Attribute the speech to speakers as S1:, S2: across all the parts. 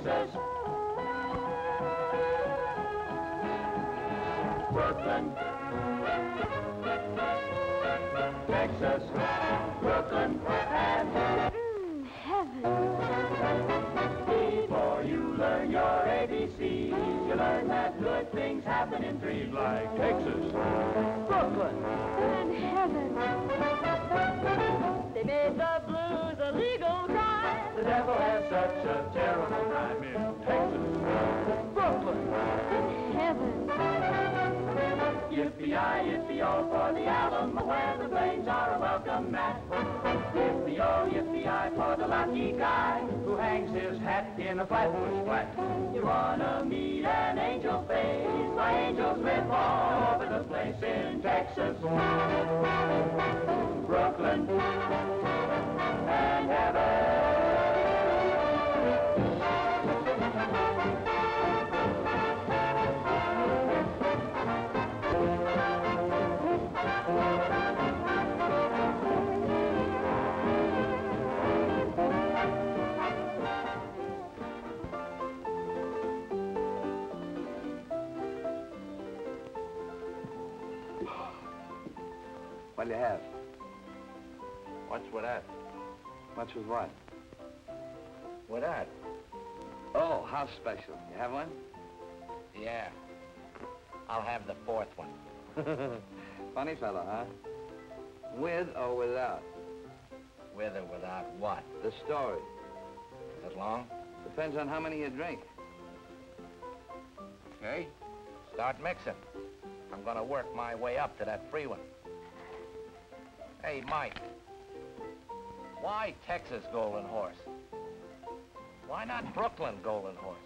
S1: Texas. Brooklyn, Texas, Brooklyn, and
S2: heaven.
S1: Before you learn your ABCs, you learn that good things happen in threes like Texas, Brooklyn,
S2: and heaven. They made the blues a legal crime.
S1: The devil has such a terrible time in Texas, Brooklyn,
S2: and heaven.
S1: Yippee-yi, yippee-oh for the Alamo, where the flames are a welcome mat. Yippee-oh, yippee-yi for the lucky guy who hangs his hat in a flatbush flat. You wanna meet an angel face? My angels live all over the place in Texas, Brooklyn, and heaven.
S3: What'll you have?
S4: What's with that?
S3: What's with what?
S4: With that?
S3: Oh, house special. You have one?
S4: Yeah. I'll have the fourth one.
S3: Funny fellow, huh? With or without?
S4: With or without what?
S3: The story.
S4: Is it long?
S3: Depends on how many you drink.
S4: Okay. Start mixing. I'm gonna work my way up to that free one. Hey, Mike. Why Texas Golden Horse? Why not Brooklyn Golden Horse?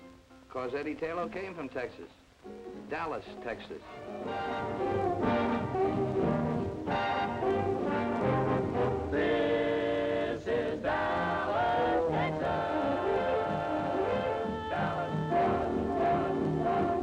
S3: 'Cause Eddie Taylor came from Texas. Dallas, Texas.
S1: This is Dallas, Texas. Dallas, Dallas, Dallas, Dallas.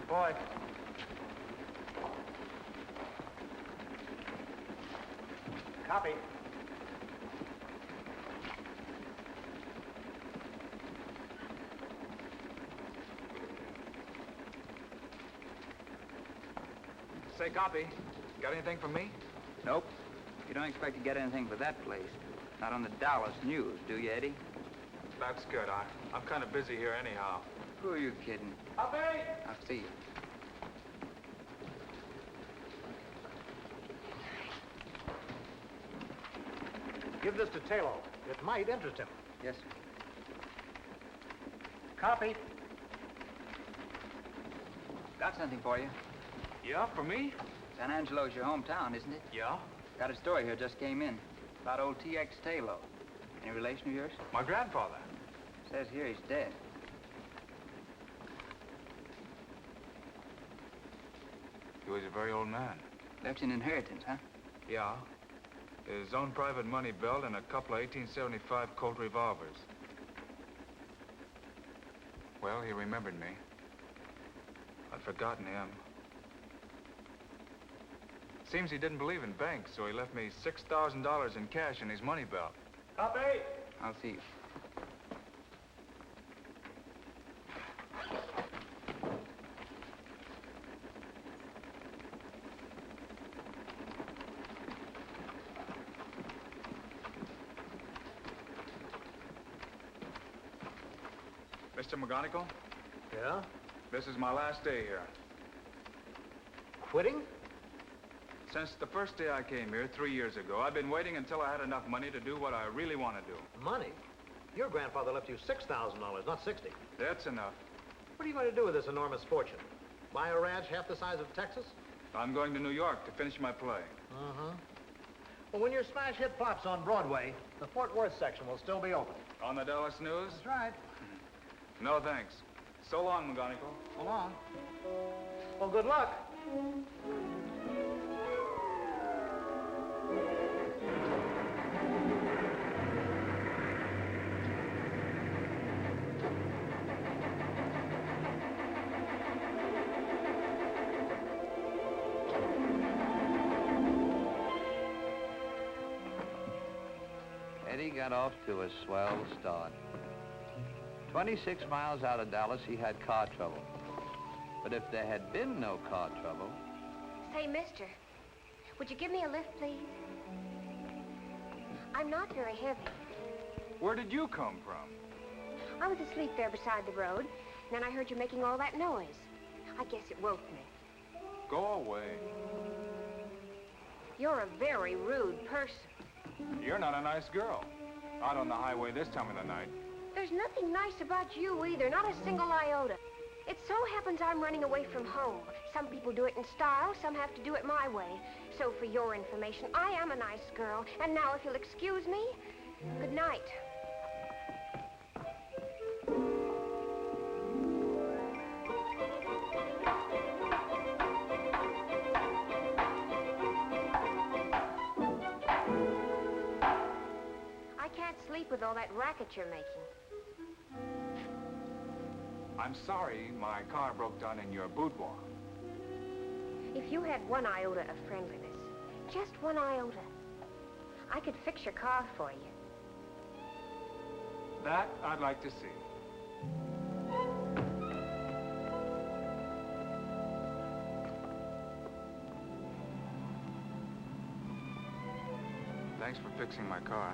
S5: Boy. Copy.
S6: Say, copy. Got anything for me?
S3: Nope. You don't expect to get anything for that place. Not on the Dallas News, do you, Eddie?
S6: That's good. I'm kind of busy here anyhow.
S3: Who are you kidding?
S5: Copy.
S3: I'll see you.
S5: Give this to Taylor. It might interest him.
S3: Yes, sir.
S5: Copy.
S3: Got something for you.
S6: Yeah, for me?
S3: San Angelo's your hometown, isn't it?
S6: Yeah.
S3: Got a story here, just came in. About old T.X. Taylor. Any relation of yours?
S6: My grandfather.
S3: Says here he's dead.
S6: He was a very old man.
S3: Left you an inheritance, huh?
S6: Yeah. His own private money belt and a couple of 1875 Colt revolvers. Well, he remembered me. I'd forgotten him. Seems he didn't believe in banks, so he left me $6,000 in cash in his money belt.
S5: Copy.
S3: I'll see you.
S6: Mr. McGonigal,
S5: Yeah?
S6: this is my last day here.
S5: Quitting?
S6: Since the first day I came here 3 years ago, I've been waiting until I had enough money to do what I really want to do.
S5: Money? Your grandfather left you $6,000, not 60.
S6: That's enough.
S5: What are you going to do with this enormous fortune? Buy a ranch half the size of Texas?
S6: I'm going to New York to finish my play.
S5: Well, when your smash hit pops on Broadway, the Fort Worth section will still be open.
S6: On the Dallas News?
S5: That's right.
S6: No, thanks. So long, McGonigal.
S5: So long. Well, good luck.
S4: Eddie got off to a swell start. 26 miles out of Dallas, he had car trouble. But if there had been no car trouble...
S7: Say, mister, would you give me a lift, please? I'm not very heavy.
S6: Where did you come from?
S7: I was asleep there beside the road, and then I heard you making all that noise. I guess it woke me.
S6: Go away.
S7: You're a very rude person.
S6: You're not a nice girl. Out on the highway this time of the night.
S7: There's nothing nice about you either, not a single iota. It so happens I'm running away from home. Some people do it in style, some have to do it my way. So for your information, I am a nice girl. And now, if you'll excuse me, good night. I can't sleep with all that racket you're making.
S6: I'm sorry my car broke down in your boudoir.
S7: If you had one iota of friendliness, just one iota, I could fix your car for you.
S6: That I'd like to see. Thanks for fixing my car.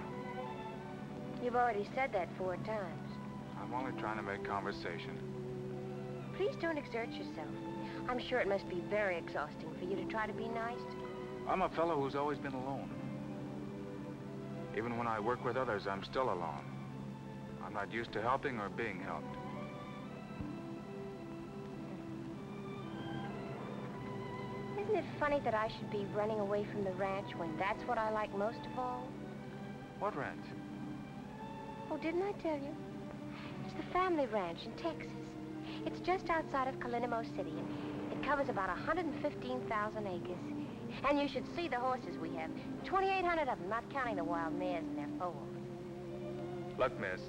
S7: You've already said that 4 times.
S6: I'm only trying to make conversation.
S7: Please don't exert yourself. I'm sure it must be very exhausting for you to try to be nice.
S6: I'm a fellow who's always been alone. Even when I work with others, I'm still alone. I'm not used to helping or being helped.
S7: Isn't it funny that I should be running away from the ranch when that's what I like most of all?
S6: What ranch?
S7: Oh, didn't I tell you? It's the family ranch in Texas. It's just outside of Calinimo City, and it covers about 115,000 acres. And you should see the horses we have. 2,800 of them, not counting the wild mares in their foals.
S6: Look, miss,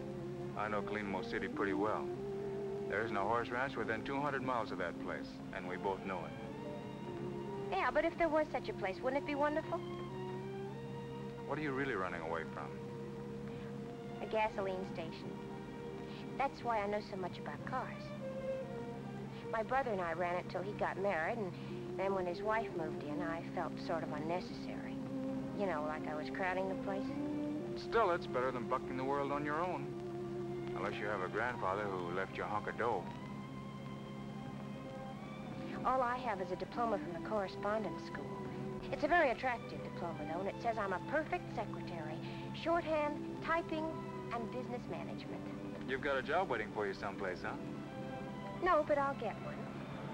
S6: I know Calinimo City pretty well. There isn't a horse ranch within 200 miles of that place, and we both know it.
S7: Yeah, but if there was such a place, wouldn't it be wonderful?
S6: What are you really running away from?
S7: A gasoline station. That's why I know so much about cars. My brother and I ran it till he got married, and then when his wife moved in, I felt sort of unnecessary. You know, like I was crowding the place.
S6: Still, it's better than bucking the world on your own. Unless you have a grandfather who left you a hunk of dough.
S7: All I have is a diploma from the correspondence school. It's a very attractive diploma, though, and it says I'm a perfect secretary. Shorthand, typing, and business management.
S6: You've got a job waiting for you someplace, huh?
S7: No, but I'll get one.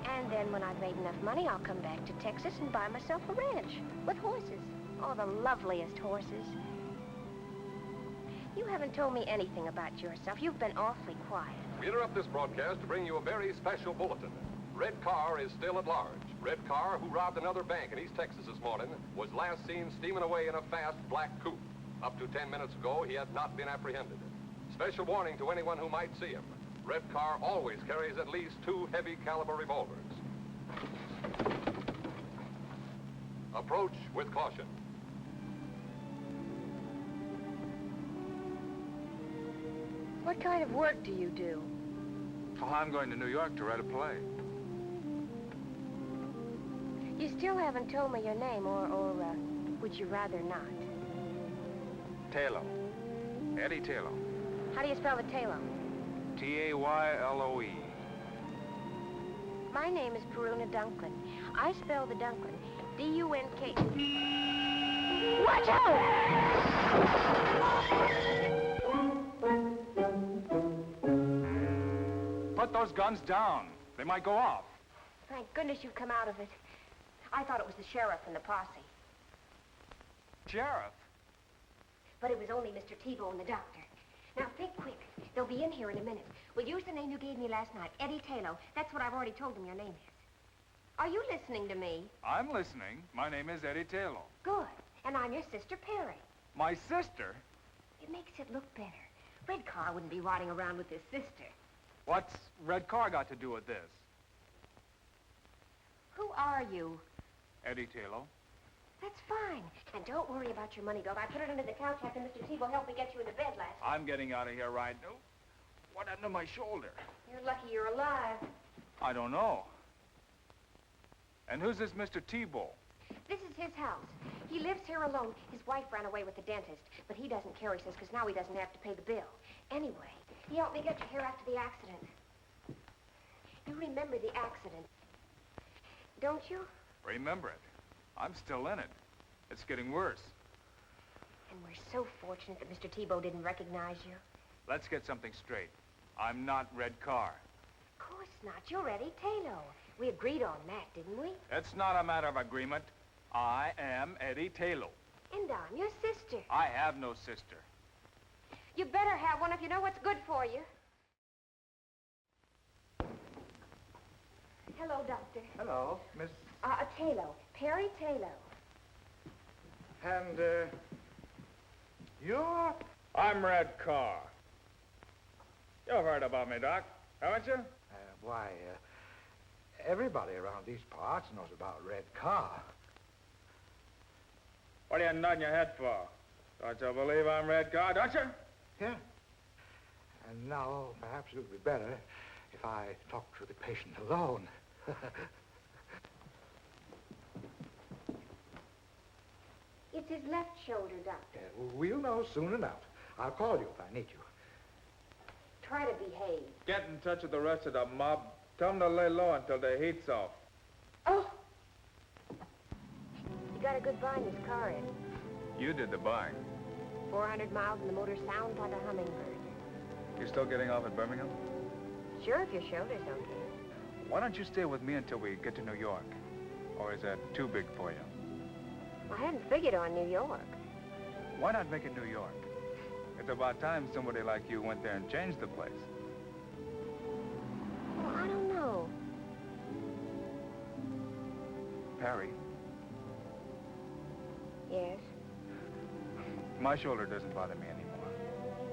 S7: And then when I've made enough money, I'll come back to Texas and buy myself a ranch with horses. Oh, the loveliest horses. You haven't told me anything about yourself. You've been awfully quiet.
S8: We interrupt this broadcast to bring you a very special bulletin. Red Carr is still at large. Red Carr, who robbed another bank in East Texas this morning, was last seen steaming away in a fast black coupe. Up to 10 minutes ago, he had not been apprehended. Special warning to anyone who might see him. Red Carr always carries at least 2 heavy caliber revolvers. Approach with caution.
S7: What kind of work do you do?
S6: Well, I'm going to New York to write a play.
S7: You still haven't told me your name, or would you rather not?
S6: Taylor. Eddie Taylor.
S7: How do you spell the Taylor?
S6: T-A-Y-L-O-E.
S7: My name is Perry Dunklin. I spell the Dunklin. D-U-N-K. Watch
S6: Put those guns down. They might go off.
S7: Thank goodness you've come out of it. I thought it was the sheriff and the posse.
S6: Sheriff?
S7: But it was only Mr. Tebow and the doctor. Now, think quick. They'll be in here in a minute. We'll use the name you gave me last night, Eddie Taylor. That's what I've already told them your name is. Are you listening to me?
S6: I'm listening. My name is Eddie Taylor.
S7: Good. And I'm your sister, Perry.
S6: My sister?
S7: It makes it look better. Red Car wouldn't be riding around with his sister.
S6: What's Red Car got to do with this?
S7: Who are you?
S6: Eddie Taylor.
S7: That's fine. And don't worry about your money belt. I put it under the couch after Mr. Tebow helped me get you into bed last night.
S6: I'm getting out of here right now. What happened to my shoulder?
S7: You're lucky you're alive.
S6: I don't know. And who's this Mr. Tebow?
S7: This is his house. He lives here alone. His wife ran away with the dentist, but he doesn't care, he says, because now he doesn't have to pay the bill. Anyway, he helped me get you here after the accident. You remember the accident, don't you?
S6: Remember it. I'm still in it. It's getting worse.
S7: And we're so fortunate that Mr. Tebow didn't recognize you.
S6: Let's get something straight. I'm not Red Car.
S7: Of course not. You're Eddie Taylor. We agreed on that, didn't we?
S6: It's not a matter of agreement. I am Eddie Taylor.
S7: And I'm your sister.
S6: I have no sister.
S7: You better have one if you know what's good for you. Hello, Doctor.
S6: Hello, Miss...
S7: Taylor. Perry Taylor.
S6: And, you're... I'm Red Car. You've heard about me, Doc, haven't you?
S9: Why, everybody around these parts knows about Red Car.
S6: What are you nodding your head for? Don't you believe I'm Red Car, don't you?
S9: Yeah. And now, perhaps it would be better if I talked to the patient alone.
S7: It's his left shoulder, Doctor.
S9: We'll know soon enough. I'll call you if I need you.
S7: Try to behave.
S6: Get in touch with the rest of the mob. Tell them to lay low until the heat's off.
S7: Oh! You got a good buy in this car, Ed.
S6: You did the buying.
S7: 400 miles and the motor sounds like a hummingbird.
S6: You still getting off at Birmingham?
S7: Sure, if your shoulder's okay.
S6: Why don't you stay with me until we get to New York? Or is that too big for you?
S7: I hadn't figured on New York.
S6: Why not make it New York? It's about time somebody like you went there and changed the place.
S7: Well, I don't know.
S6: Perry,
S7: Yes?
S6: my shoulder doesn't bother me anymore.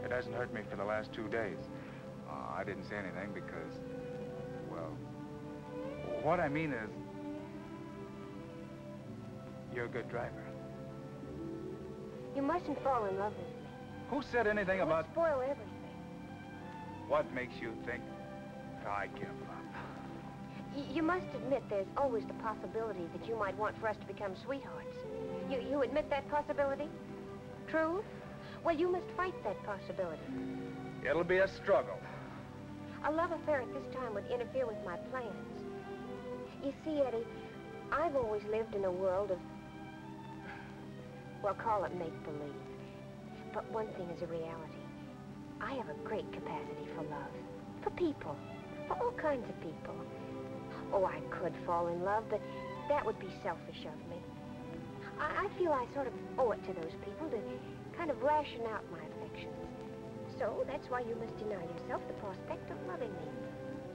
S6: It hasn't hurt me for the last 2 days. I didn't say anything because, well, what I mean is, you're a good driver.
S7: You mustn't fall in love with me.
S6: Who said anything
S7: It would
S6: about...
S7: spoil everything.
S6: What makes you think I give up?
S7: You must admit there's always the possibility that you might want for us to become sweethearts. You admit that possibility? True? Well, you must fight that possibility.
S6: It'll be a struggle.
S7: A love affair at this time would interfere with my plans. You see, Eddie, I've always lived in a world of, well, call it make-believe. But one thing is a reality. I have a great capacity for love. For people. For all kinds of people. Oh, I could fall in love, but that would be selfish of me. I feel I sort of owe it to those people to kind of ration out my affections. So that's why you must deny yourself the prospect of loving me.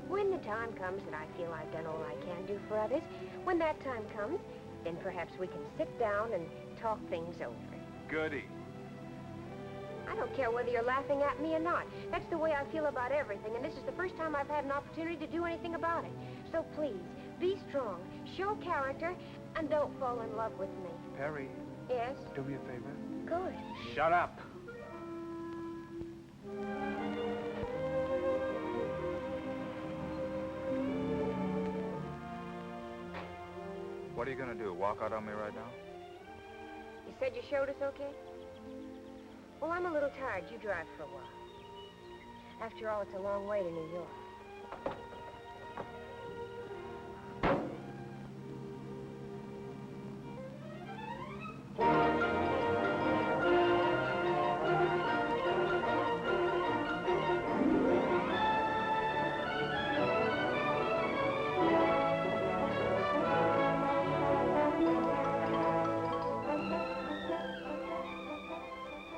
S7: When the time comes that I feel I've done all I can do for others, when that time comes, then perhaps we can sit down and talk things over.
S6: Goody.
S7: I don't care whether you're laughing at me or not. That's the way I feel about everything, and this is the first time I've had an opportunity to do anything about it. So please, be strong, show character, and don't fall in love with me.
S6: Perry,
S7: Yes?
S6: do me a favor.
S7: Good.
S6: Shut up. What are you gonna do, walk out on me right now?
S7: You said your shoulder's okay? Well, I'm a little tired. You drive for a while. After all, it's a long way to New York.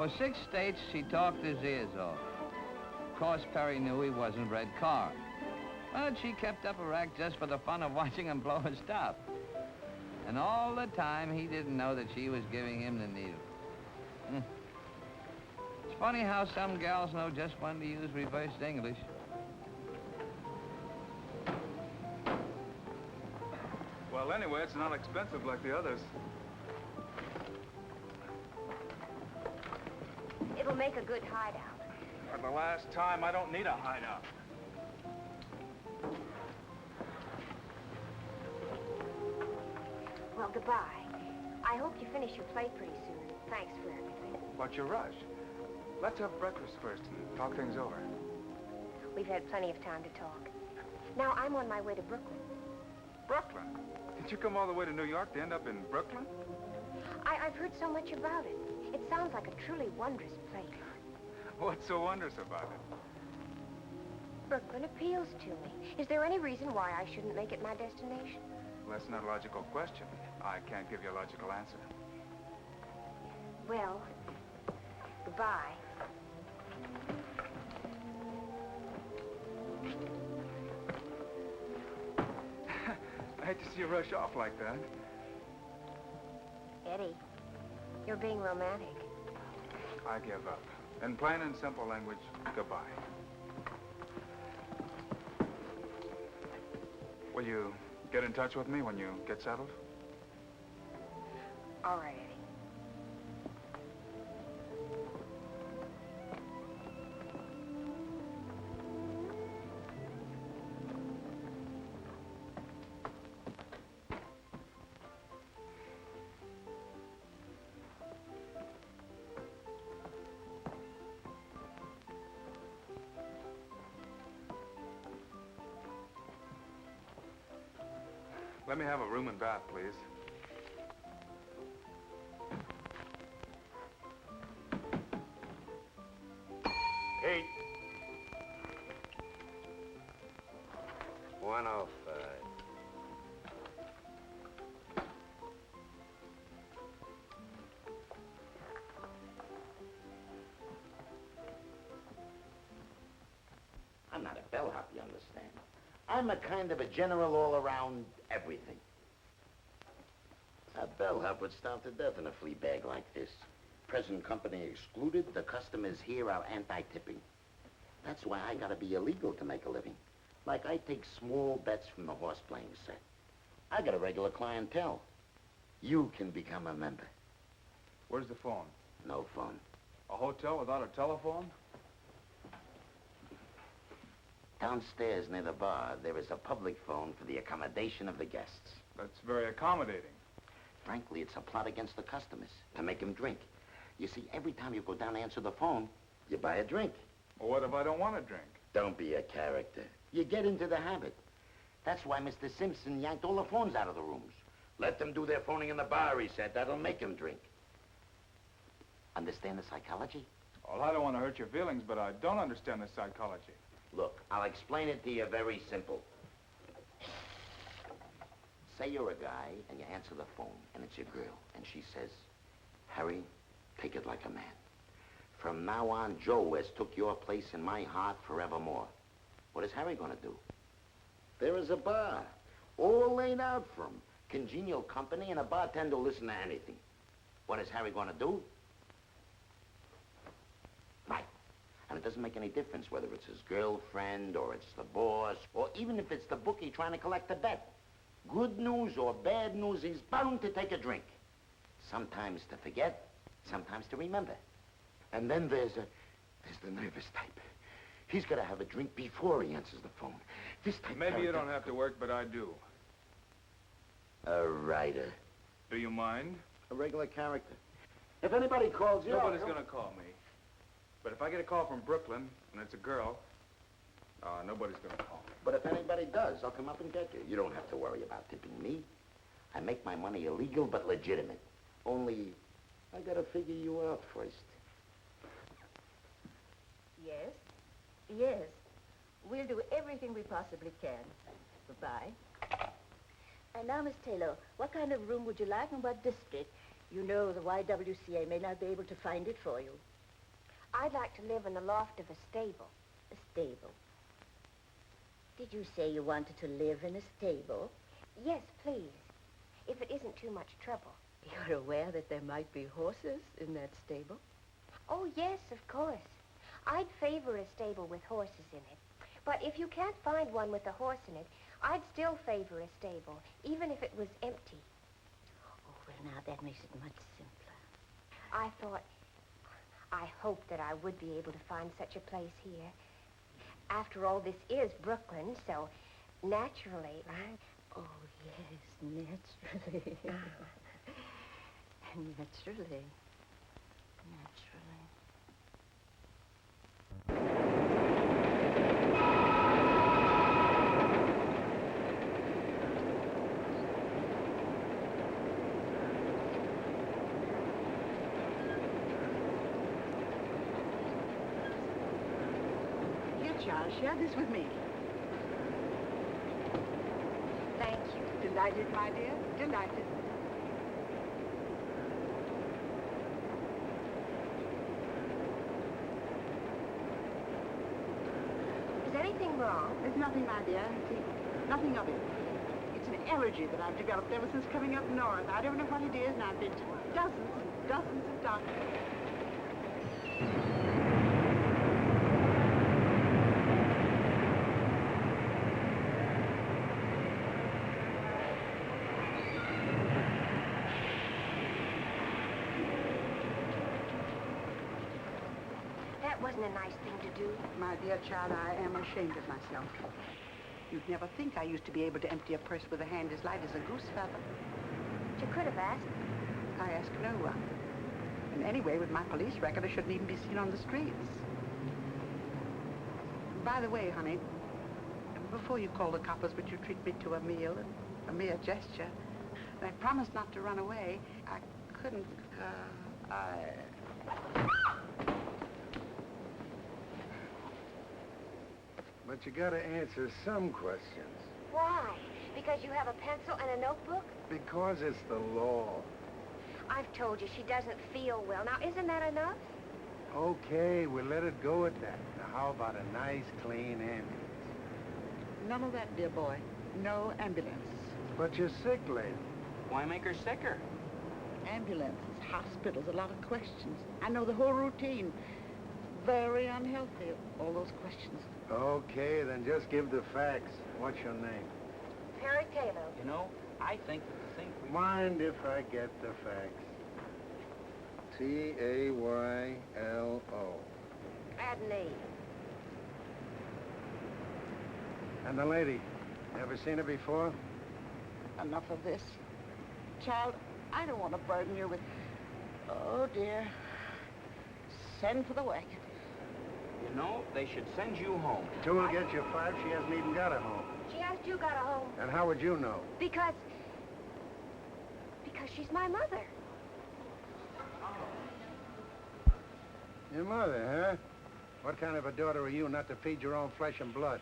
S3: For 6 states, she talked his ears off. Of course, Perry knew he wasn't Red Car. But she kept up a act just for the fun of watching him blow his top. And all the time, he didn't know that she was giving him the needle. It's funny how some gals know just when to use reversed English.
S6: Well, anyway, it's not expensive like the others.
S7: It'll make a good hideout.
S6: For the last time, I don't need a hideout.
S7: Well, goodbye. I hope you finish your play pretty soon. Thanks for everything.
S6: What's your rush? Let's have breakfast first and talk things over.
S7: We've had plenty of time to talk. Now, I'm on my way to Brooklyn.
S6: Brooklyn? Did you come all the way to New York to end up in Brooklyn?
S7: I've heard so much about it. It sounds like a truly wondrous place.
S6: What's so wondrous about it?
S7: Brooklyn appeals to me. Is there any reason why I shouldn't make it my destination?
S6: Well, that's not a logical question. I can't give you a logical answer.
S7: Well, goodbye.
S6: I hate to see you rush off like that.
S7: Eddie, you're being romantic.
S6: I give up. In plain and simple language, goodbye. Will you get in touch with me when you get settled?
S7: All right, Eddie.
S6: Let me have a room and bath, please.
S10: Eight. 105. I'm not a bellhop, you understand. I'm a kind of a general all-around everything. A bellhop would starve to death in a flea bag like this. Present company excluded, the customers here are anti-tipping. That's why I gotta be illegal to make a living. Like I take small bets from the horse-playing set. I got a regular clientele. You can become a member.
S6: Where's the phone?
S10: No phone.
S6: A hotel without a telephone?
S10: Downstairs near the bar, there is a public phone for the accommodation of the guests.
S6: That's very accommodating.
S10: Frankly, it's a plot against the customers, to make them drink. You see, every time you go down to answer the phone, you buy a drink.
S6: Well, what if I don't want to drink?
S10: Don't be a character. You get into the habit. That's why Mr. Simpson yanked all the phones out of the rooms. Let them do their phoning in the bar, he said. That'll make them drink. Understand the psychology?
S6: Well, I don't want to hurt your feelings, but I don't understand the psychology.
S10: Look, I'll explain it to you very simple. Say you're a guy, and you answer the phone, and it's your girl, and she says, Harry, take it like a man. From now on, Joe has took your place in my heart forevermore. What is Harry gonna do? There is a bar, all laid out for him. Congenial company, and a bartender will listen to anything. What is Harry gonna do? Right. And it doesn't make any difference whether it's his girlfriend, or it's the boss, or even if it's the bookie trying to collect a bet. Good news or bad news, he's bound to take a drink. Sometimes to forget, sometimes to remember. And then there's the nervous type. He's got to have a drink before he answers the phone. This type
S6: Maybe you don't have to work, but I do.
S10: A writer.
S6: Do you mind?
S10: A regular character. If anybody calls you...
S6: Nobody's going to call me. But if I get a call from Brooklyn, and it's a girl, nobody's going to call me.
S10: But if anybody does, I'll come up and get you. You don't have to worry about tipping me. I make my money illegal, but legitimate. Only, I got to figure you out first.
S11: Yes? Yes. We'll do everything we possibly can. Goodbye. And now, Miss Taylor, what kind of room would you like and what district? You know the YWCA may not be able to find it for you.
S7: I'd like to live in the loft of a stable.
S11: A stable? Did you say you wanted to live in a stable?
S7: Yes, please. If it isn't too much trouble.
S11: You're aware that there might be horses in that stable?
S7: Oh, yes, of course. I'd favor a stable with horses in it. But if you can't find one with a horse in it, I'd still favor a stable, even if it was empty.
S11: Oh, well, now that makes it much simpler.
S7: I hoped that I would be able to find such a place here. After all, this is Brooklyn, so naturally...
S11: Oh, yes, naturally. Naturally.
S12: Here, Charles, share this with me.
S7: Thank you.
S12: Delighted, my dear, delighted.
S7: Is anything wrong?
S12: There's nothing, my dear. See, nothing of it. It's an allergy that I've developed ever since coming up north. I don't know what it is, and I've been to dozens and dozens of doctors.
S7: That wasn't a nice thing to do.
S12: My dear child, I am ashamed of myself. You'd never think I used to be able to empty a purse with a hand as light as a goose feather.
S7: You could have asked.
S12: I ask no one. And anyway, with my police record, I shouldn't even be seen on the streets. By the way, honey, before you call the coppers, would you treat me to a meal and a mere gesture? And I promised not to run away. I couldn't,
S13: But you gotta answer some questions.
S7: Why? Because you have a pencil and a notebook?
S13: Because it's the law.
S7: I've told you she doesn't feel well. Now, isn't that enough?
S13: Okay, we'll let it go at that. Now, how about a nice, clean ambulance?
S12: None of that, dear boy. No ambulance.
S13: But you're sick, lady.
S5: Why make her sicker?
S12: Ambulances, hospitals, a lot of questions. I know the whole routine. Very unhealthy, all those questions.
S13: Okay, then just give the facts. What's your name?
S7: Perry Taylor.
S5: You know, I think that the thing we...
S13: Mind if I get the facts? Taylo.
S7: Add an E.
S13: And the lady, ever seen her before?
S12: Enough of this. Child, I don't want to burden you with... Oh, dear. Send for the wagon.
S5: You know, they should send you home.
S13: Two will get you 5. She hasn't even got a home.
S7: She asked you got a home.
S13: And how would you know?
S7: Because she's my mother.
S13: Your mother, huh? What kind of a daughter are you not to feed your own flesh and blood?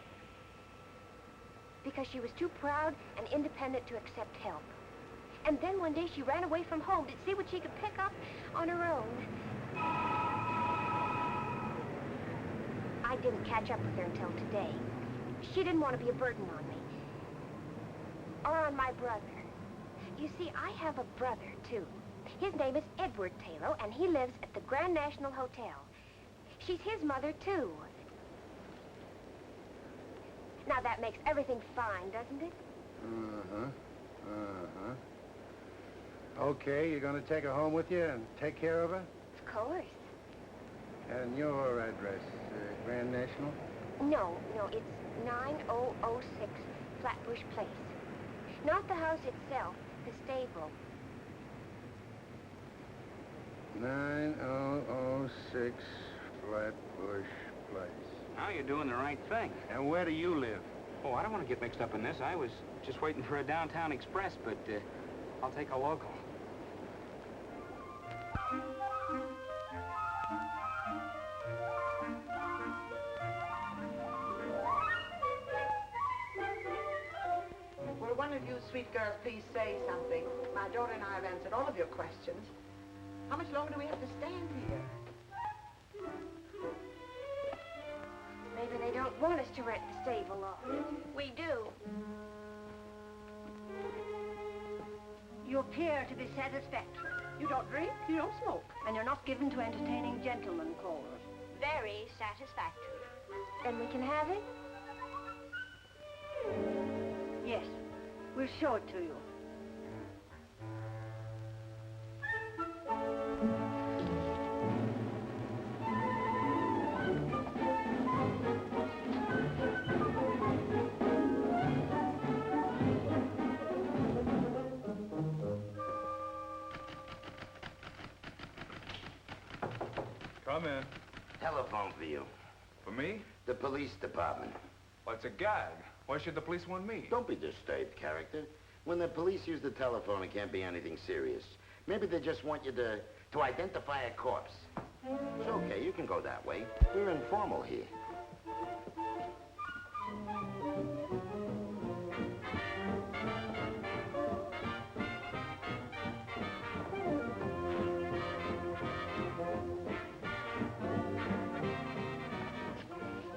S7: Because she was too proud and independent to accept help. And then one day she ran away from home to see what she could pick up on her own. I didn't catch up with her until today. She didn't want to be a burden on me. Or on my brother. You see, I have a brother, too. His name is Edward Taylor, and he lives at the Grand National Hotel. She's his mother, too. Now, that makes everything fine, doesn't it?
S13: Okay, you're going to take her home with you and take care of her?
S7: Of course.
S13: And your address, Grand National?
S7: No, it's 9006 Flatbush Place. Not the house itself, the stable.
S13: 9006 Flatbush Place.
S5: Now you're doing the right thing.
S13: And where do you live?
S5: Oh, I don't want to get mixed up in this. I was just waiting for a downtown express, but I'll take a local.
S12: Will one of you sweet girls please say something? My daughter and I have answered all of your questions. How much longer do we have to stand here?
S7: Maybe they don't want us to rent the stable off. We do.
S14: You appear to be satisfactory. You don't drink, you don't smoke, and you're not given to entertaining gentlemen callers. Very satisfactory.
S7: Then we can have it?
S14: Yes, we'll show it to you.
S6: Come in.
S10: Telephone for you.
S6: For me?
S10: The police department.
S6: What's a gag? Why should the police want me?
S10: Don't be disturbed, character. When the police use the telephone, it can't be anything serious. Maybe they just want you to identify a corpse. It's okay, you can go that way. We're informal here.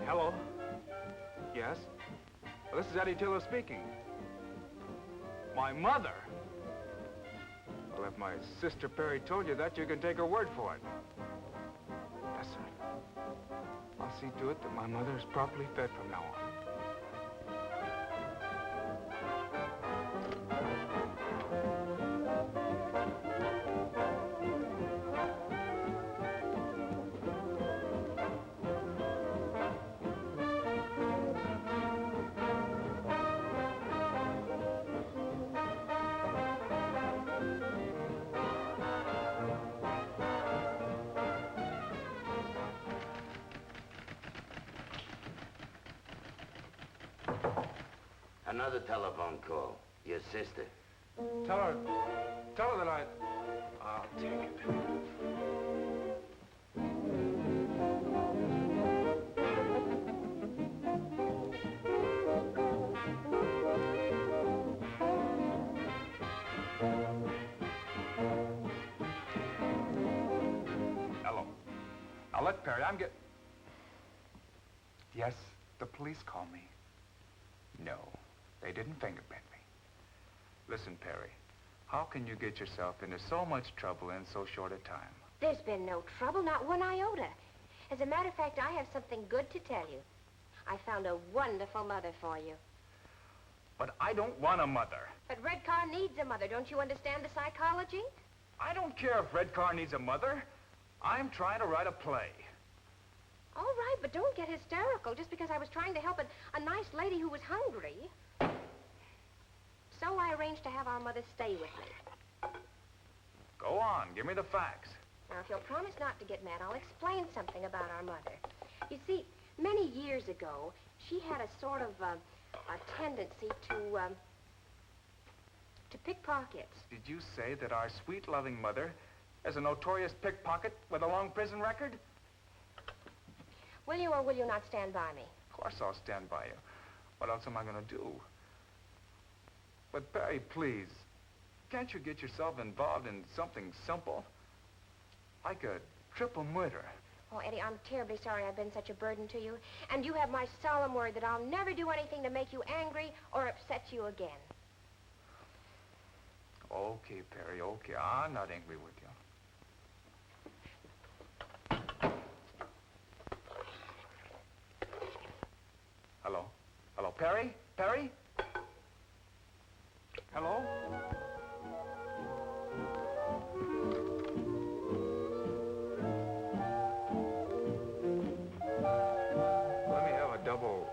S6: Hello? Yes? Well, this is Eddie Taylor speaking. My mother? Well, if my sister Perry told you that, you can take her word for it. Yes, sir. I'll see to it that my mother is properly fed from now on.
S10: Another telephone call. Your sister.
S6: Tell her that I'll take it. Hello. Now, look, Perry, Yes, the police call me. No, they didn't fingerprint me. Listen, Perry, how can you get yourself into so much trouble in so short a time?
S7: There's been no trouble, not one iota. As a matter of fact, I have something good to tell you. I found a wonderful mother for you.
S6: But I don't want a mother.
S7: But Red Car needs a mother. Don't you understand the psychology?
S6: I don't care if Red Car needs a mother. I'm trying to write a play.
S7: All right, but don't get hysterical just because I was trying to help a nice lady who was hungry. So I arranged to have our mother stay with me.
S6: Go on, give me the facts.
S7: Now, if you'll promise not to get mad, I'll explain something about our mother. You see, many years ago, she had a sort of a tendency to pickpocket.
S6: Did you say that our sweet, loving mother is a notorious pickpocket with a long prison record?
S7: Will you or will you not stand by me?
S6: Of course I'll stand by you. What else am I going to do? But, Perry, please, can't you get yourself involved in something simple? Like a triple murder.
S7: Oh, Eddie, I'm terribly sorry I've been such a burden to you. And you have my solemn word that I'll never do anything to make you angry or upset you again.
S6: Okay, Perry, okay. I'm not angry with you. Hello? Hello, Perry? Perry? Hello? Let me have a double.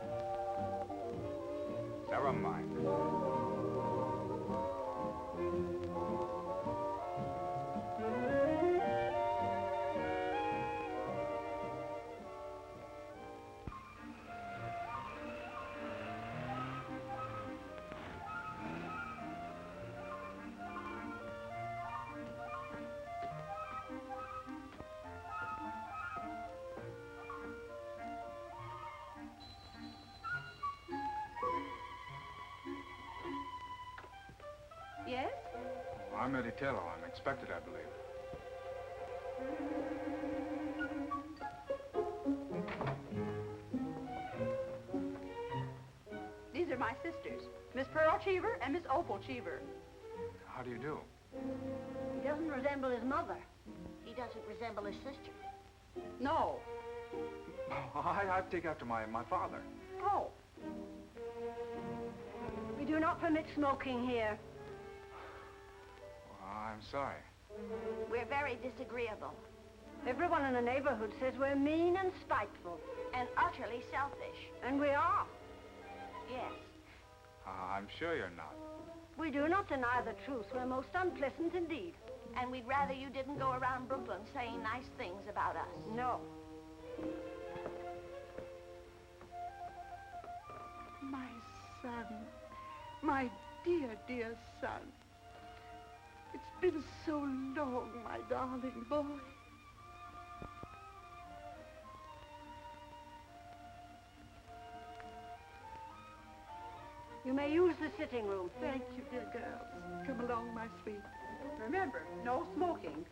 S6: Never mind.
S14: Yes?
S6: I'm Eddie Taylor. I'm expected, I believe.
S12: my sisters, Miss Pearl Cheever and Miss Opal Cheever.
S6: How do you do?
S14: He doesn't resemble his mother.
S7: He doesn't resemble his sister.
S12: No.
S6: Oh, I take after my father.
S12: Oh.
S14: We do not permit smoking here.
S6: I'm sorry.
S14: We're very disagreeable. Everyone in the neighborhood says we're mean and spiteful. And utterly selfish. And we are. Yes.
S6: I'm sure you're not.
S14: We do not deny the truth. We're most unpleasant indeed.
S7: And we'd rather you didn't go around Brooklyn saying nice things about us.
S14: No.
S12: My son. My dear, dear son. It's been so long, my darling boy.
S14: You may use the sitting room.
S12: Thank you, dear girls. Come along, my sweet. Remember, no smoking.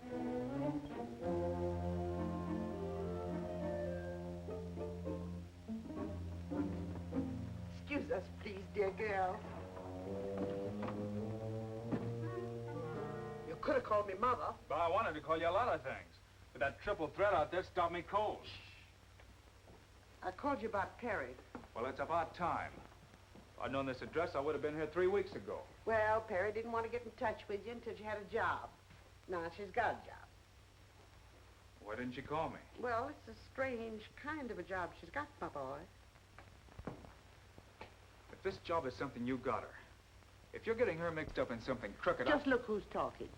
S12: Excuse us, please, dear girl.
S5: You could have called me Mother.
S6: But I wanted to call you a lot of things. But that triple threat out there stopped me cold.
S12: I called you about Perry.
S6: Well, it's about time. If I'd known this address, I would have been here 3 weeks ago.
S12: Well, Perry didn't want to get in touch with you until she had a job. Now she's got a job.
S6: Why didn't you call me?
S12: Well, it's a strange kind of a job she's got, my boy.
S6: If this job is something you got her, if you're getting her mixed up in something crooked,
S12: Just look who's talking.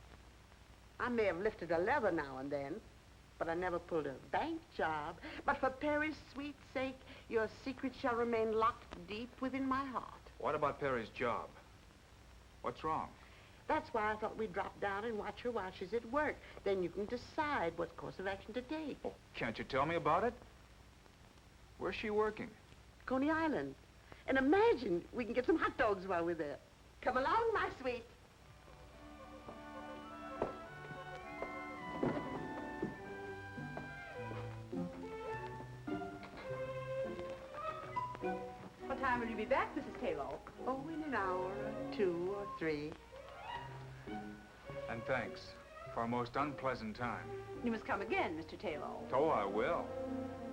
S12: I may have lifted a lever now and then, but I never pulled a bank job. But for Perry's sweet sake, your secret shall remain locked deep within my heart.
S6: What about Perry's job? What's wrong?
S12: That's why I thought we'd drop down and watch her while she's at work. Then you can decide what course of action to take.
S6: Oh, can't you tell me about it? Where's she working?
S12: Coney Island. And imagine we can get some hot dogs while we're there. Come along, my sweet.
S15: What time will you be back, Mrs. Taylor?
S12: Oh, in an hour or 2 or 3.
S6: And thanks for a most unpleasant time.
S15: You must come again, Mr. Taylor.
S6: Oh, I will.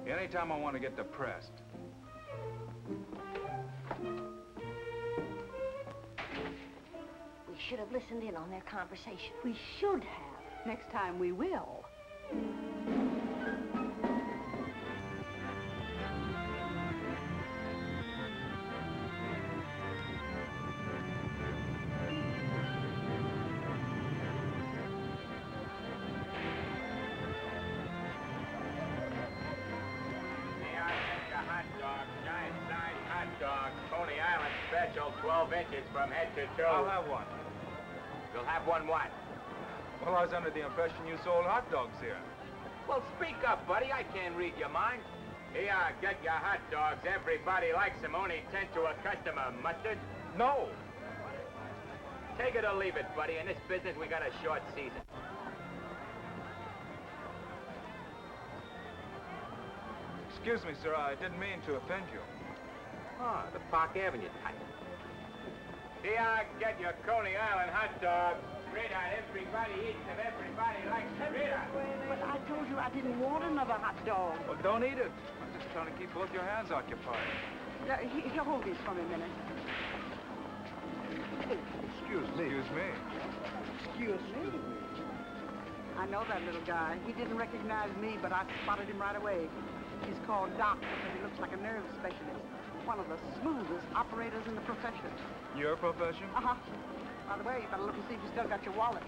S6: Anytime I want to get depressed.
S7: We should have listened in on their conversation.
S14: We should have.
S15: Next time we will.
S4: Coney Island special, 12 inches from head to toe.
S6: I'll have one.
S4: You'll have one what?
S6: Well, I was under the impression you sold hot dogs here.
S4: Well, speak up, buddy. I can't read your mind. Here, get your hot dogs. Everybody likes them. Only 10 to a customer. Mustard?
S6: No.
S4: Take it or leave it, buddy. In this business, we got a short season.
S6: Excuse me, sir. I didn't mean to offend you.
S4: Oh, the Park Avenue type. Here, get your Coney Island hot dogs. Sweetheart, everybody eats them. Everybody likes them. Sweetheart.
S12: But I told you I didn't want another hot dog.
S6: Well, don't eat it. I'm just trying to keep both your hands occupied.
S12: Now, here, hold these for me a minute.
S6: Excuse me. Excuse me.
S12: Excuse me. I know that little guy. He didn't recognize me, but I spotted him right away. He's called Doc because he looks like a nerve specialist. One of the smoothest operators in the profession.
S6: Your profession?
S12: Uh-huh. By the way, you better look and see if you still got your wallet.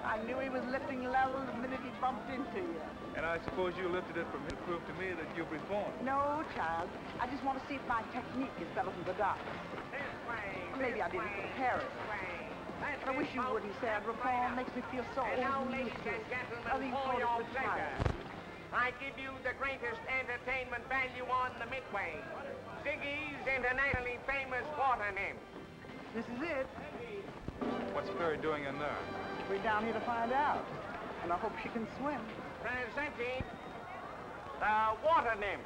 S12: I knew he was lifting levels the minute he bumped into you.
S6: And I suppose you lifted it from him to prove to me that you've reformed.
S12: No, child. I just want to see if my technique is better than the doc's. Maybe I didn't prepare it. But I wish you wouldn't say I'd reform. Makes me feel so old and useless.
S4: For your pleasure, I give you the greatest entertainment value on the Midway. Ziggy's internationally famous water nymph.
S12: This is it.
S6: What's Perry doing in there?
S12: We're down here to find out. And I hope she can swim.
S5: Presenting the water nymph.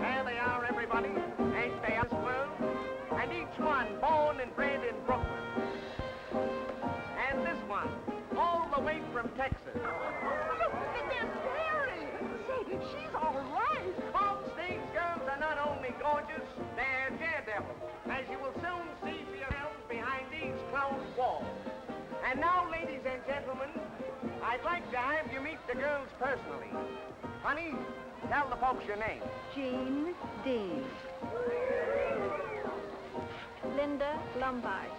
S5: There they are, everybody. Ain't they us world? And each one born and bred in Brooklyn. And this one, all the way from Texas.
S12: But they're scary. Say, she's all right.
S5: Folks, these girls are not only gorgeous, they're daredevils, as you will soon see for yourselves behind these closed walls. And now, ladies and gentlemen, I'd like to have you meet the girls personally. Honey, tell the folks your name.
S2: Jean Dean. Linda Lombard.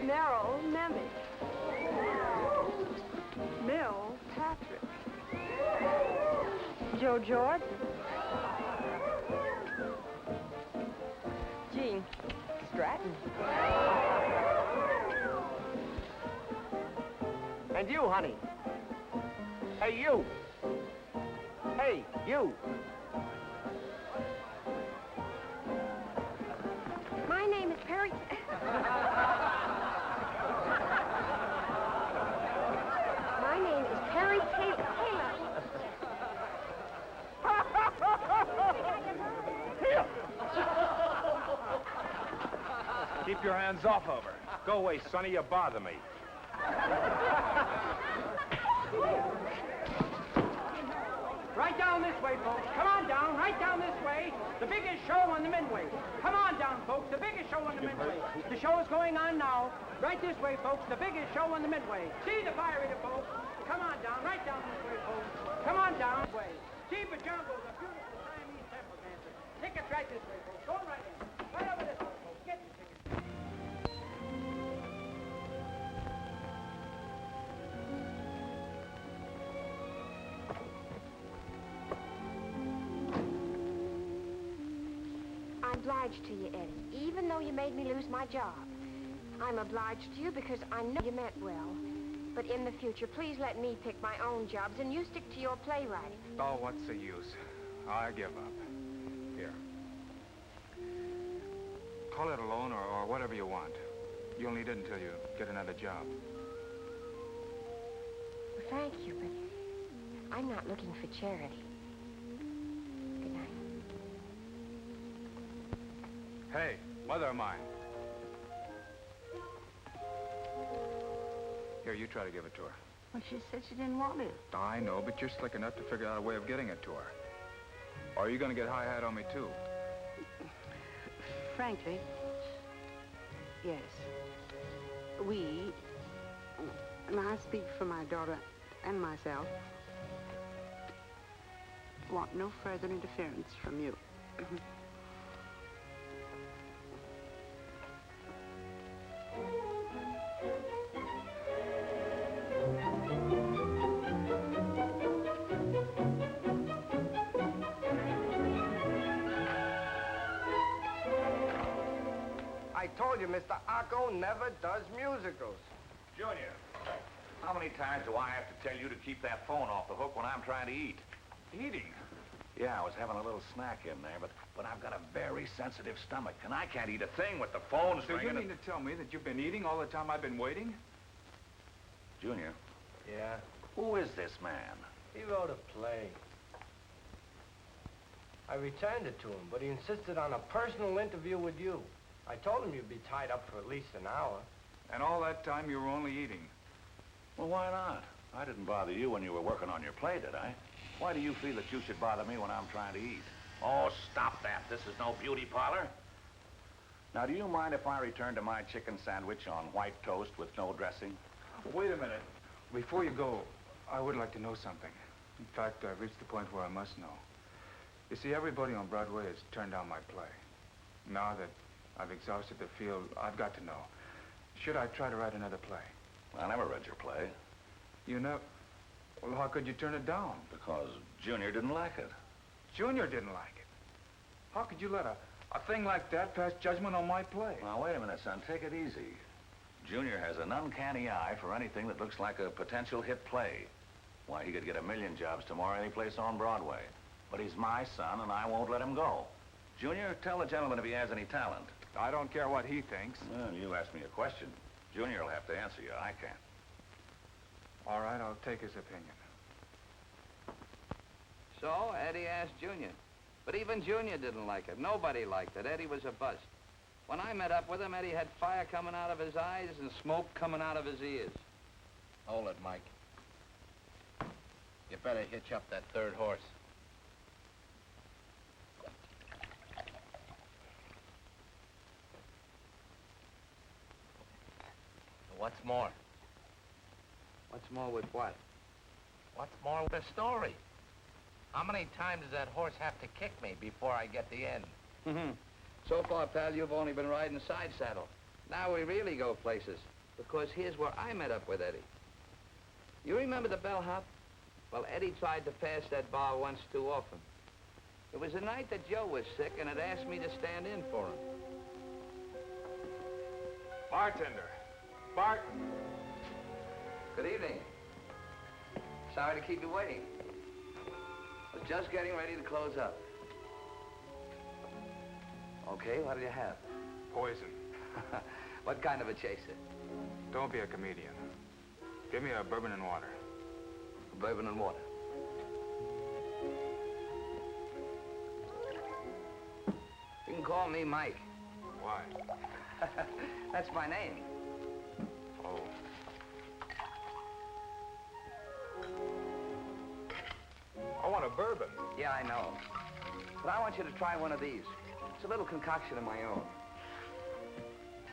S2: Merrill Nemeth. Mill Patrick. Joe Jordan. Jean Stratton.
S5: And you, honey. Hey, you. Hey, you.
S7: My name is Perry... My name is Perry Taylor.
S6: Keep your hands off of her. Go away, Sonny. You bother me.
S5: Right down this way, folks. Come on down, right down this way. The biggest show on the Midway. Come on down, folks. The biggest show on the Midway. The show is going on now. Right this way, folks. The biggest show on the Midway. See the fire eater, folks. Come on down, right down this way, folks. Come on down. See Bajumbo's a beautiful Siamese temple dancer. Tickets right this way, folks. Go right in. Right over this way, folks. Get your tickets.
S7: I'm obliged to you, Eddie, even though you made me lose my job. I'm obliged to you because I know you meant well. But in the future, please let me pick my own jobs and you stick to your playwriting.
S6: Oh, what's the use? I give up. Here. Call it a loan or whatever you want. You'll need it until you get another job.
S7: Well, thank you, but I'm not looking for charity. Good night.
S6: Hey, mother of mine. Here, you try to give it to her.
S12: Well, she said she didn't want it.
S6: I know, but you're slick enough to figure out a way of getting it to her. Or are you going to get high-hat on me, too?
S12: Frankly, yes. We, and I speak for my daughter and myself, want no further interference from you.
S5: I told you, Mr. Arco never does musicals.
S4: Junior, how many times do I have to tell you to keep that phone off the hook when I'm trying to eat?
S6: Eating?
S4: Yeah, I was having a little snack in there, but I've got a very sensitive stomach, and I can't eat a thing with the phone
S6: So
S4: ringing.
S6: you mean to tell me that you've been eating all the time I've been waiting?
S4: Junior,
S5: Yeah?
S4: who is this man?
S5: He wrote a play. I returned it to him, but he insisted on a personal interview with you. I told him you'd be tied up for at least an hour.
S6: And all that time you were only eating?
S4: Well, why not? I didn't bother you when you were working on your play, did I? Why do you feel that you should bother me when I'm trying to eat? Oh, stop that. This is no beauty parlor. Now, do you mind if I return to my chicken sandwich on white toast with no dressing?
S6: Wait a minute. Before you go, I would like to know something. In fact, I've reached the point where I must know. You see, everybody on Broadway has turned down my play. Now that I've exhausted the field, I've got to know. Should I try to write another play?
S4: I never read your play.
S6: You know... Well, how could you turn it down?
S4: Because Junior didn't like it.
S6: Junior didn't like it. How could you let a thing like that pass judgment on my play?
S4: Now, wait a minute, son. Take it easy. Junior has an uncanny eye for anything that looks like a potential hit play. Why, he could get 1,000,000 jobs tomorrow any place on Broadway. But he's my son, and I won't let him go. Junior, tell the gentleman if he has any talent.
S6: I don't care what he thinks.
S4: Well, you asked me a question.
S16: Junior will have to answer you. I can't.
S6: All right, I'll take his opinion.
S3: So Eddie asked Junior. But even Junior didn't like it. Nobody liked it. Eddie was a bust. When I met up with him, Eddie had fire coming out of his eyes and smoke coming out of his ears.
S4: Hold it, Mike. You better hitch up that third horse. What's more?
S3: What's more with what?
S4: What's more with the story? How many times does that horse have to kick me before I get the end?
S3: So far, pal, you've only been riding side saddle. Now we really go places, because here's where I met up with Eddie. You remember the bellhop? Well, Eddie tried to pass that bar once too often. It was the night that Joe was sick and had asked me to stand in for him.
S6: Bartender. Bart.
S3: Good evening. Sorry to keep you waiting. Was just getting ready to close up. Okay, what do you have?
S6: Poison.
S3: What kind of a chaser?
S6: Don't be a comedian. Give me a bourbon and water.
S3: Bourbon and water. You can call me Mike.
S6: Why?
S3: That's my name.
S6: Oh. I want a bourbon.
S3: Yeah, I know. But I want you to try one of these. It's a little concoction of my own.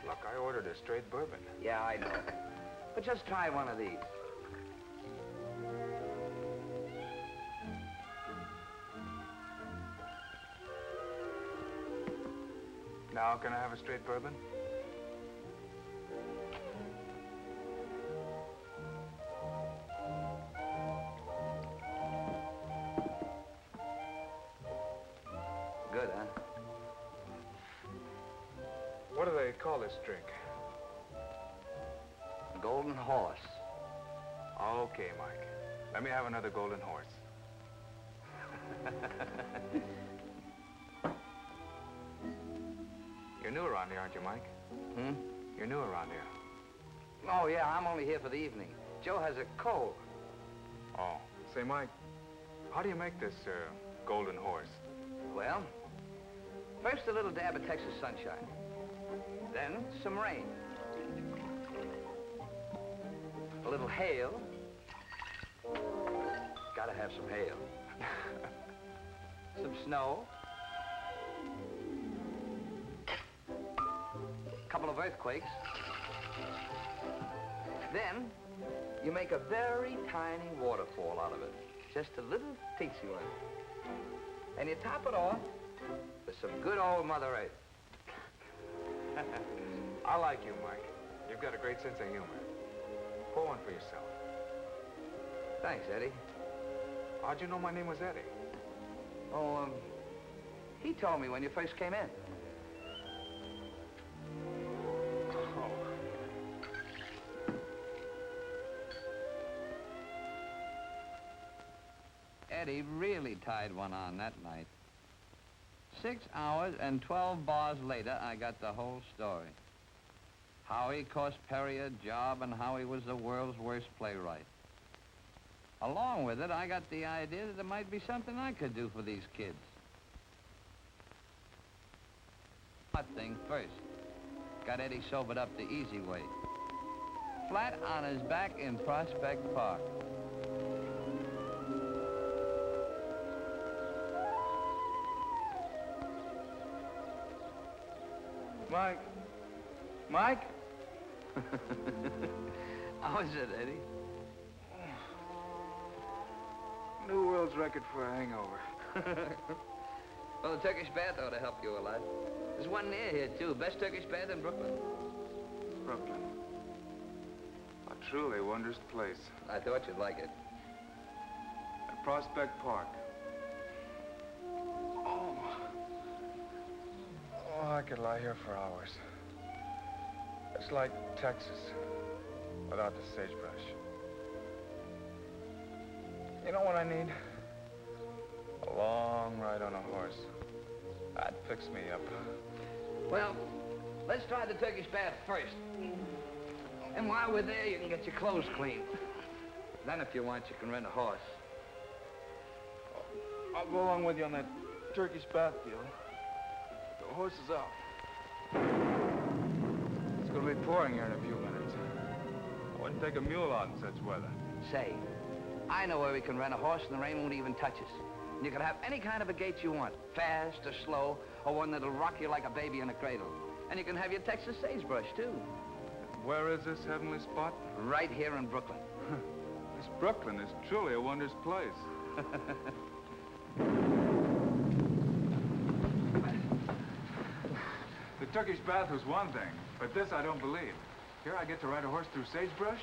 S6: Look, I ordered a straight bourbon.
S3: Yeah, I know. But just try one of these.
S6: Now, can I have a straight bourbon?
S3: Good, huh?
S6: What do they call this drink?
S3: Golden Horse.
S6: Okay, Mike. Let me have another golden horse. You're new around here, aren't you, Mike?
S3: Hmm?
S6: You're new around here.
S3: Oh, yeah, I'm only here for the evening. Joe has a cold.
S6: Oh. Say, Mike, how do you make this, golden horse?
S3: Well, first a little dab of Texas sunshine. Then some rain. A little hail. Gotta have some hail. Some snow. A couple of earthquakes. Then you make a very tiny waterfall out of it. Just a little teensy one. And you top it off with some good old Mother Earth.
S6: I like you, Mike. You've got a great sense of humor. Pour one for yourself.
S3: Thanks, Eddie.
S6: How'd you know my name was Eddie?
S3: Oh, he told me when you first came in.
S6: Oh.
S3: Eddie really tied one on that night. 6 hours and 12 bars later, I got the whole story. How he cost Perry a job and how he was the world's worst playwright. Along with it, I got the idea that there might be something I could do for these kids. Hot thing first. Got Eddie sobered up the easy way. Flat on his back in Prospect Park.
S6: Mike. Mike?
S3: How is it, Eddie?
S6: New world's record for a hangover.
S3: Well, the Turkish bath ought to help you a lot. There's one near here, too. Best Turkish bath in Brooklyn.
S6: Brooklyn. A truly wondrous place.
S3: I thought you'd like it.
S6: At Prospect Park. Oh, I could lie here for hours. It's like Texas, without the sagebrush. You know what I need? A long ride on a horse. That'd fix me up.
S3: Well, let's try the Turkish bath first. And while we're there, you can get your clothes cleaned. Then, if you want, you can rent a horse.
S6: I'll go along with you on that Turkish bath deal. The horse is out. It's going to be pouring here in a few minutes. I wouldn't take a mule out in such weather.
S3: Say, I know where we can rent a horse and the rain won't even touch us. And you can have any kind of a gait you want, fast or slow, or one that'll rock you like a baby in a cradle. And you can have your Texas sagebrush, too.
S6: Where is this heavenly spot?
S3: Right here in Brooklyn.
S6: This Brooklyn is truly a wondrous place. The Turkish bath was one thing, but this I don't believe. Here I get to ride a horse through sagebrush?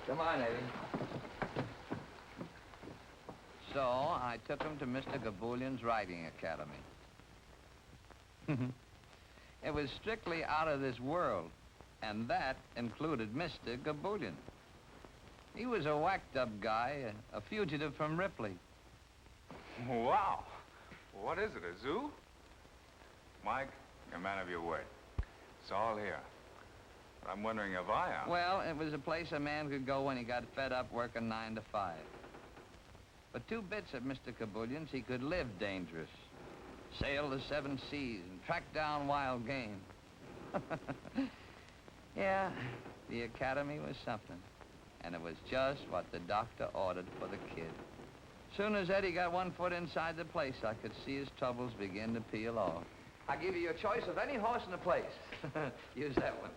S3: Come on, Eddie. So I took him to Mr. Gaboulian's riding academy. It was strictly out of this world, and that included Mr. Gaboulian. He was a whacked-up guy, a fugitive from Ripley.
S6: Wow. What is it, a zoo? Mike, you're a man of your word. It's all here. But I'm wondering if I am.
S3: Well, it was a place a man could go when he got fed up working 9 to 5. For 2 bits at Mr. Gaboulian's, he could live dangerous, sail the 7 seas, and track down wild game. Yeah, the academy was something. And it was just what the doctor ordered for the kid. Soon as Eddie got 1 foot inside the place, I could see his troubles begin to peel off. I give you your choice of any horse in the place. Use that one.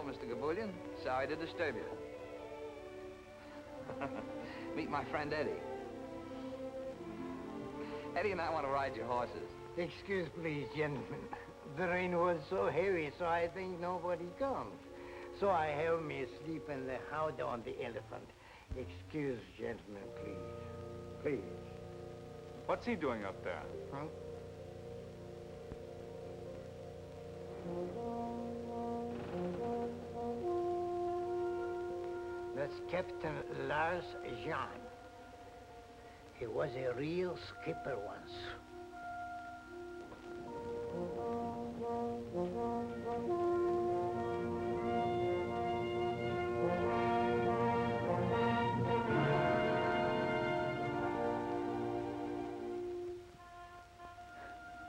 S3: Mr. Gaboulian. Sorry to disturb you. Meet my friend Eddie. Eddie and I want to ride your horses.
S17: Excuse, please, gentlemen. The rain was so heavy, so I think nobody comes. So I have me sleep in the house on the elephant. Excuse, gentlemen, please. Please.
S6: What's he doing up there?
S17: Huh? That's Captain Lars Jean. He was a real skipper once.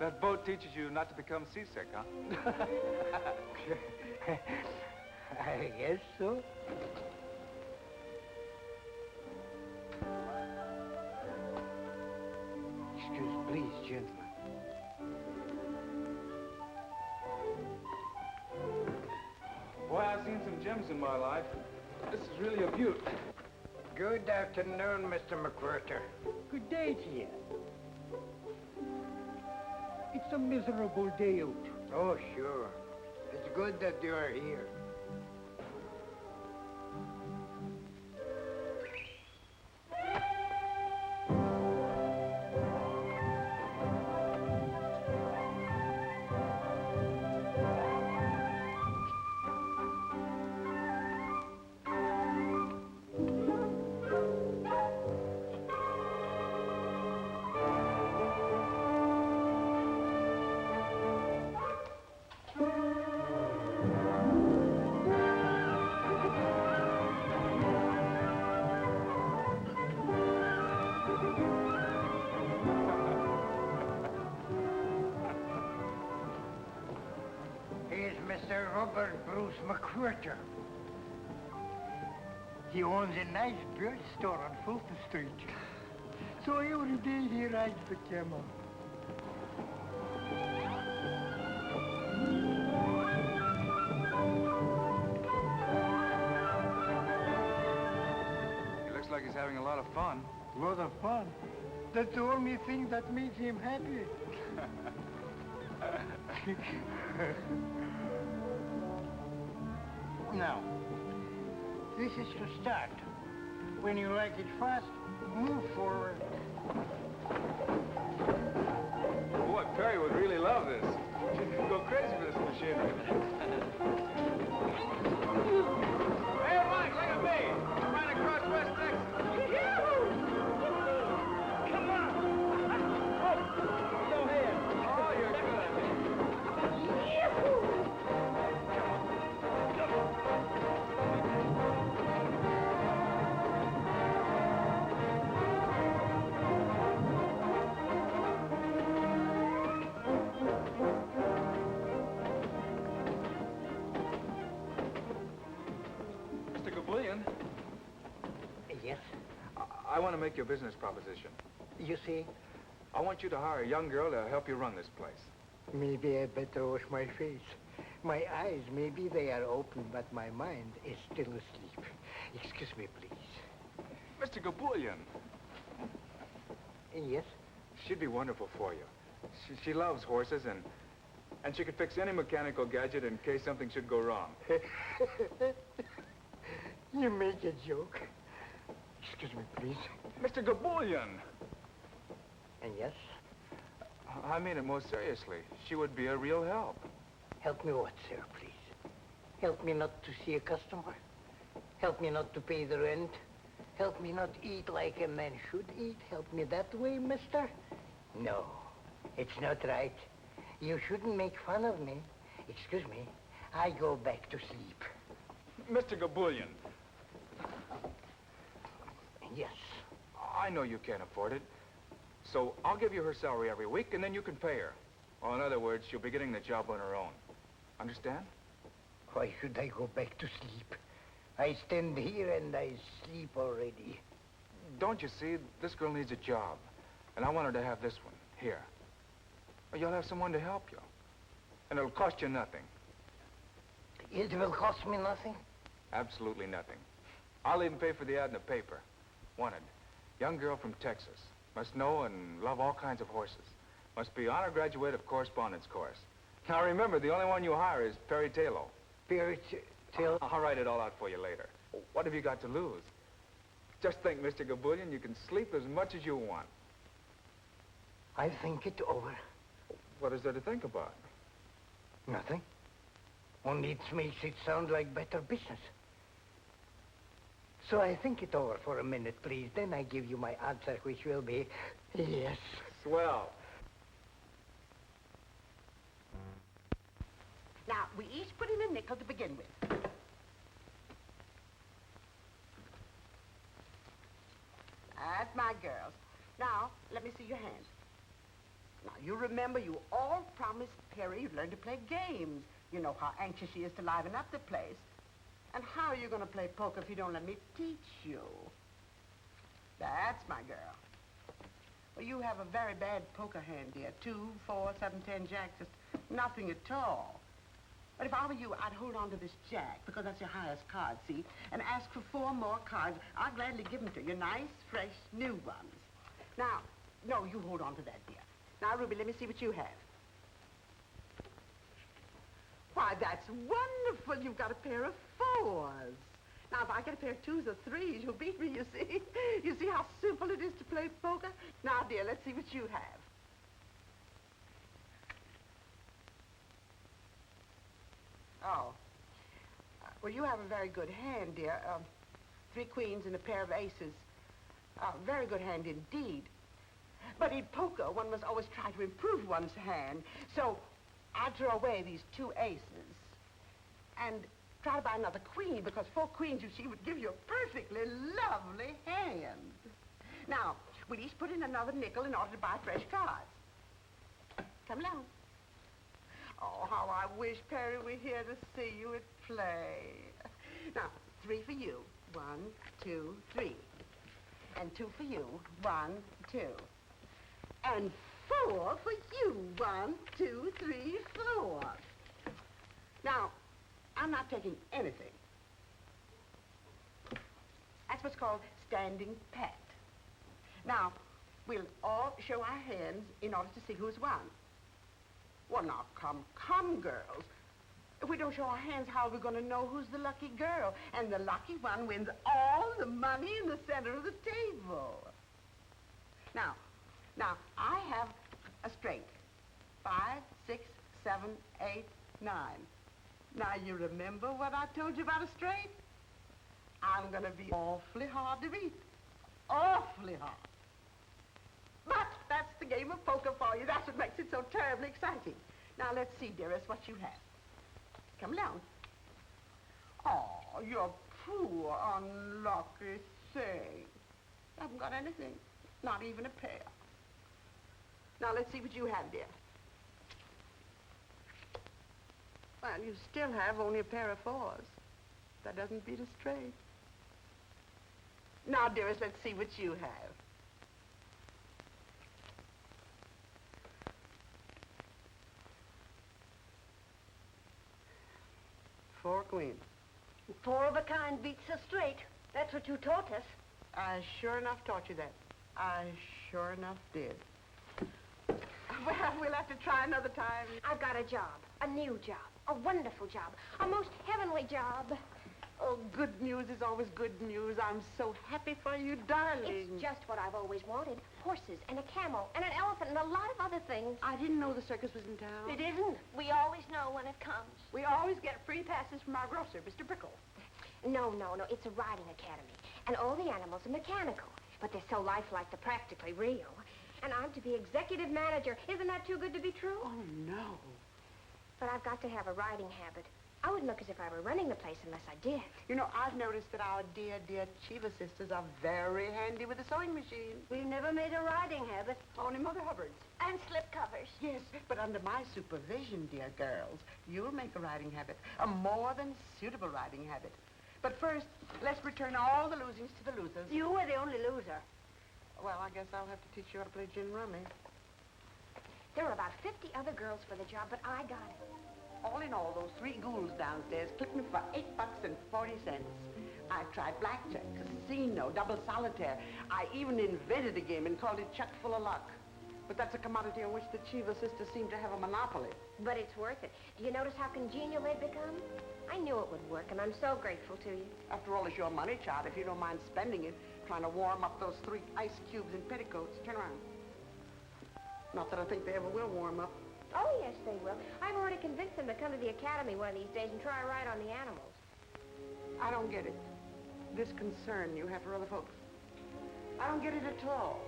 S6: That boat teaches you not to become seasick, huh?
S17: I guess so. Excuse, please, gentlemen.
S6: Boy, I've seen some gems in my life. This is really a beaut.
S17: Good afternoon, Mr. McWhirter.
S18: Good day to you. It's a miserable day out.
S17: Oh, sure. It's good that you are here. Bruce McWhirter. He owns a nice bird store on Fulton Street. So every day he rides the camel.
S6: He looks like he's having a lot of fun.
S17: A lot of fun? That's the only thing that makes him happy. Now, this is to start. When you like it fast, move forward.
S6: Boy, Perry would really love this. She'd go crazy for this machinery. Hey, Mike, look at me. I'm right across West Texas. Come on. Oh, go ahead. Oh, you're good. Mr. Gabulian.
S17: Yes?
S6: I want to make you a business proposition.
S17: You see,
S6: I want you to hire a young girl to help you run this place.
S17: maybe I better wash my face. My eyes, maybe they are open, but my mind is still asleep. Excuse me, please.
S6: Mr. Gabulian.
S17: Yes?
S6: She'd be wonderful for you. She loves horses, and she could fix any mechanical gadget in case something should go wrong.
S17: You make a joke. Excuse me, please.
S6: Mr. Gabulian!
S17: And yes?
S6: I mean it most seriously. She would be a real help.
S17: Help me what, sir, please? Help me not to see a customer? Help me not to pay the rent? Help me not eat like a man should eat? Help me that way, mister? No, it's not right. You shouldn't make fun of me. Excuse me, I go back to sleep.
S6: Mr. Gabulian.
S17: Yes.
S6: I know you can't afford it. So I'll give you her salary every week, and then you can pay her. Or in other words, she'll be getting the job on her own. Understand?
S17: Why should I go back to sleep? I stand here and I sleep already.
S6: Don't you see? This girl needs a job. And I want her to have this one, here. You'll have someone to help you. And it'll cost you nothing.
S17: It will cost me nothing?
S6: Absolutely nothing. I'll even pay for the ad in the paper. Wanted. Young girl from Texas. Must know and love all kinds of horses. Must be honor graduate of correspondence course. Now remember, the only one you hire is Perry Taylor.
S17: Perry Taylor?
S6: I'll write it all out for you later. What have you got to lose? Just think, Mr. Gabulian, you can sleep as much as you want.
S17: I think it over.
S6: What is there to think about?
S17: Nothing. Only it makes it sound like better business. So I think it over for a minute, please. Then I give you my answer, which will be yes.
S6: Swell.
S12: Now, we each put in a nickel to begin with. That's my girls. Now, let me see your hands. Now, you remember you all promised Perry you'd learn to play games. You know how anxious she is to liven up the place. And how are you going to play poker if you don't let me teach you? That's my girl. Well, you have a very bad poker hand, dear. 2, 4, 7, 10 jack, just nothing at all. But if I were you, I'd hold on to this jack, because that's your highest card, see? And ask for 4 more cards. I'll gladly give them to you. Nice, fresh, new ones. Now, no, you hold on to that, dear. Now, Ruby, let me see what you have. Why, that's wonderful. You've got a pair of 4s. Now, if I get a pair of 2s or 3s, you'll beat me, you see. You see how simple it is to play poker? Now, dear, let's see what you have. Oh. Well, you have a very good hand, dear. 3 queens and a pair of aces. Very good hand indeed. But in poker, one must always try to improve one's hand. So I draw away these 2 aces and try to buy another queen, because 4 queens, you see, would give you a perfectly lovely hand. Now, we'll each put in another nickel in order to buy fresh cards. Come along. Oh, how I wish Perry were here to see you at play. Now, 3 for you. 1, 2, 3. And 2 for you. 1, 2. And 4 for you. 1, 2, 3, 4. Now, I'm not taking anything. That's what's called standing pat. Now, we'll all show our hands in order to see who's won. Well, now, come, girls. If we don't show our hands, how are we going to know who's the lucky girl? And the lucky one wins all the money in the center of the table. Now, I have a straight. 5, 6, 7, 8, 9. Now, you remember what I told you about a straight? I'm going to be awfully hard to beat. Awfully hard. But that's the game of poker for you. That's what makes it so terribly exciting. Now, let's see, dearest, what you have. Come along. Oh, you're poor, unlucky thing. I haven't got anything. Not even a pair. Now, let's see what you have, dear. Well, you still have only a pair of 4s. That doesn't beat a straight. Now, dearest, let's see what you have. Four queens.
S14: 4 of a kind beats a straight. That's what you taught us.
S12: I sure enough taught you that. I sure enough did. Well, we'll have to try another time.
S7: I've got a job, a new job, a wonderful job, a most heavenly job.
S12: Oh, good news is always good news. I'm so happy for you, darling.
S7: It's just what I've always wanted. Horses and a camel and an elephant and a lot of other things.
S12: I didn't know the circus was in town.
S14: It isn't. We always know when it comes. We always get free passes from our grocer, Mr. Brickle.
S7: No. It's a riding academy. And all the animals are mechanical. But they're so lifelike they're practically real. And I'm to be executive manager. Isn't that too good to be true?
S12: Oh, no.
S7: But I've got to have a riding habit. I wouldn't look as if I were running the place unless I did.
S12: You know, I've noticed that our dear, dear Chiva sisters are very handy with the sewing machine.
S14: We've never made a riding habit.
S12: Only Mother Hubbard's.
S14: And slip covers.
S12: Yes, but under my supervision, dear girls, you'll make a riding habit, a more than suitable riding habit. But first, let's return all the losings to the losers.
S14: You were the only loser.
S12: Well, I guess I'll have to teach you how to play gin rummy.
S7: There were about 50 other girls for the job, but I got it.
S12: All in all, those 3 ghouls downstairs clipped me for $8.40. I tried blackjack, casino, double solitaire. I even invented a game and called it Chuck Full of Luck. But that's a commodity on which the Chiva sisters seem to have a monopoly.
S7: But it's worth it. Do you notice how congenial they've become? I knew it would work, and I'm so grateful to you.
S12: After all, it's your money, child, if you don't mind spending it, trying to warm up those 3 ice cubes in petticoats. Turn around. Not that I think they ever will warm up.
S7: Oh, yes, they will. I've already convinced them to come to the academy one of these days and try a ride on the animals.
S12: I don't get it. This concern you have for other folks. I don't get it at all.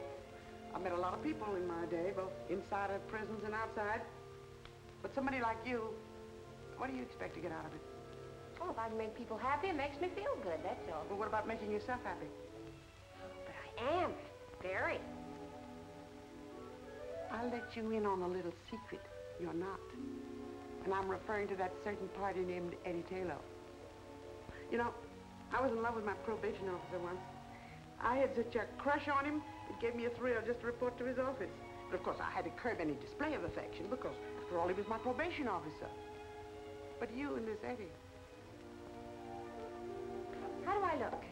S12: I've met a lot of people in my day, both inside of prisons and outside. But somebody like you, what do you expect to get out of it?
S7: Oh, if I can make people happy, it makes me feel good, that's all.
S12: Well, what about making yourself happy?
S7: But I am. Very.
S12: I'll let you in on a little secret. You're not. And I'm referring to that certain party named Eddie Taylor. You know, I was in love with my probation officer once. I had such a crush on him, it gave me a thrill just to report to his office. But of course, I had to curb any display of affection because, after all, he was my probation officer. But you and this Eddie.
S7: How do I look?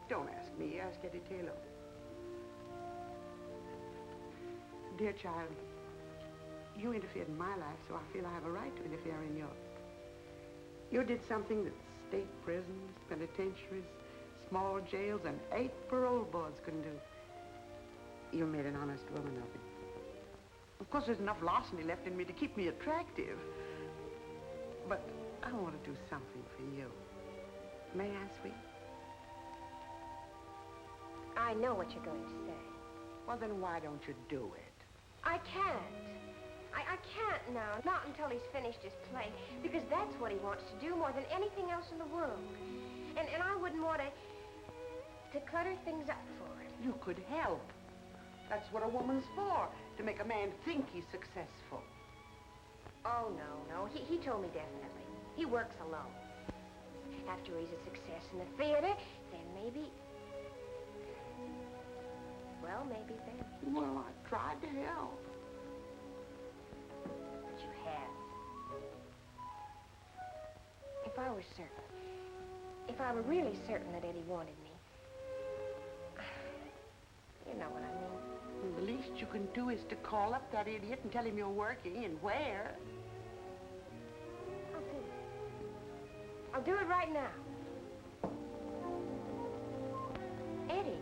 S12: Don't ask me, ask Eddie Taylor. Dear child, you interfered in my life, so I feel I have a right to interfere in yours. You did something that state prisons, penitentiaries, small jails, and 8 parole boards couldn't do. You made an honest woman of me. Of course, there's enough larceny left in me to keep me attractive. But I want to do something for you. May I, sweet?
S7: I know what you're going to say.
S12: Well, then why don't you do it?
S7: I can't. I can't now, not until he's finished his play, because that's what he wants to do more than anything else in the world. And I wouldn't want to clutter things up for him.
S12: You could help. That's what a woman's for, to make a man think he's successful.
S7: Oh, no. He told me definitely. He works alone. After he's a success in the theater, then maybe... Well, maybe then.
S12: Well, I tried to help.
S7: But you have. If I were certain, if I were really certain that Eddie wanted me, you know what I mean.
S12: Well, the least you can do is to call up that idiot and tell him you're working and where.
S7: I'll do it right now. Eddie.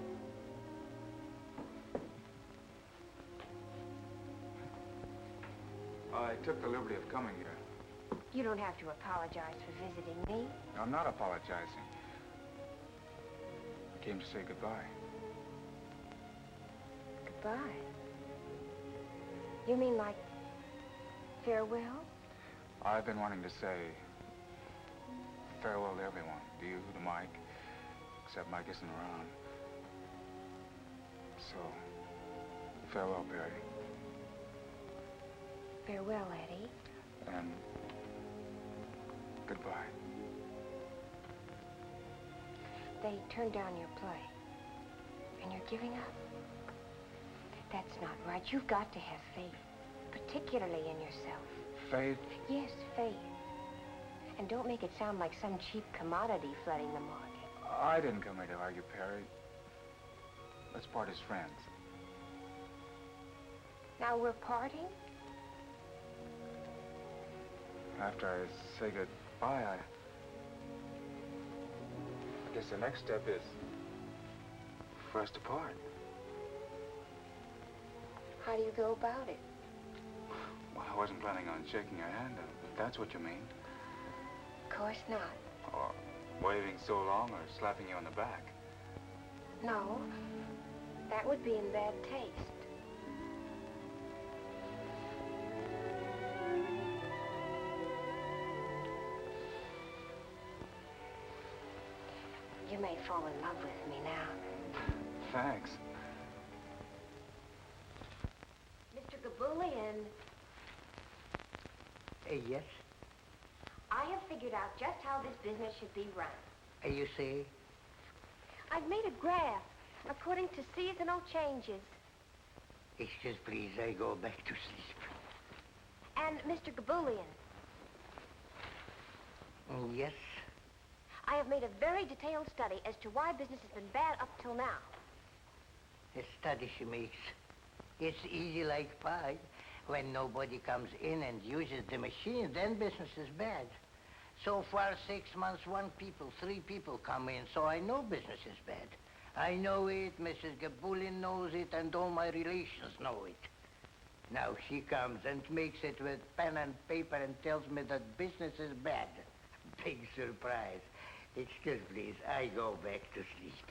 S6: I took the liberty of coming here.
S7: You don't have to apologize for visiting me.
S6: I'm not apologizing. I came to say goodbye.
S7: Goodbye? You mean like farewell?
S6: I've been wanting to say farewell to everyone. To you, to Mike, except Mike isn't around. So, farewell, Perry.
S7: Farewell, Eddie.
S6: And goodbye.
S7: They turned down your play. And you're giving up. That's not right. You've got to have faith. Particularly in yourself.
S6: Faith?
S7: Yes, faith. And don't make it sound like some cheap commodity flooding the market.
S6: I didn't come here to argue, Perry. Let's part as friends.
S7: Now we're parting?
S6: After I say goodbye, I guess the next step is for us to part.
S7: How do you go about it?
S6: Well, I wasn't planning on shaking your hand, if that's what you mean.
S7: Of course not.
S6: Or waving so long or slapping you on the back.
S7: No. That would be in bad taste. You may fall in love with me now.
S6: Thanks.
S7: Mr. Gabulian.
S17: Yes?
S7: I have figured out just how this business should be run.
S17: You see?
S7: I've made a graph according to seasonal changes.
S17: Excuse, please, I go back to sleep.
S7: And Mr. Gabulian.
S17: Yes?
S7: I have made a very detailed study as to why business has been bad up till now.
S17: The study she makes. It's easy like pie. When nobody comes in and uses the machine, then business is bad. So far, 6 months, 3 people come in, so I know business is bad. I know it, Mrs. Gabulin knows it, and all my relations know it. Now she comes and makes it with pen and paper and tells me that business is bad. Big surprise. Excuse, please, I go back to sleep.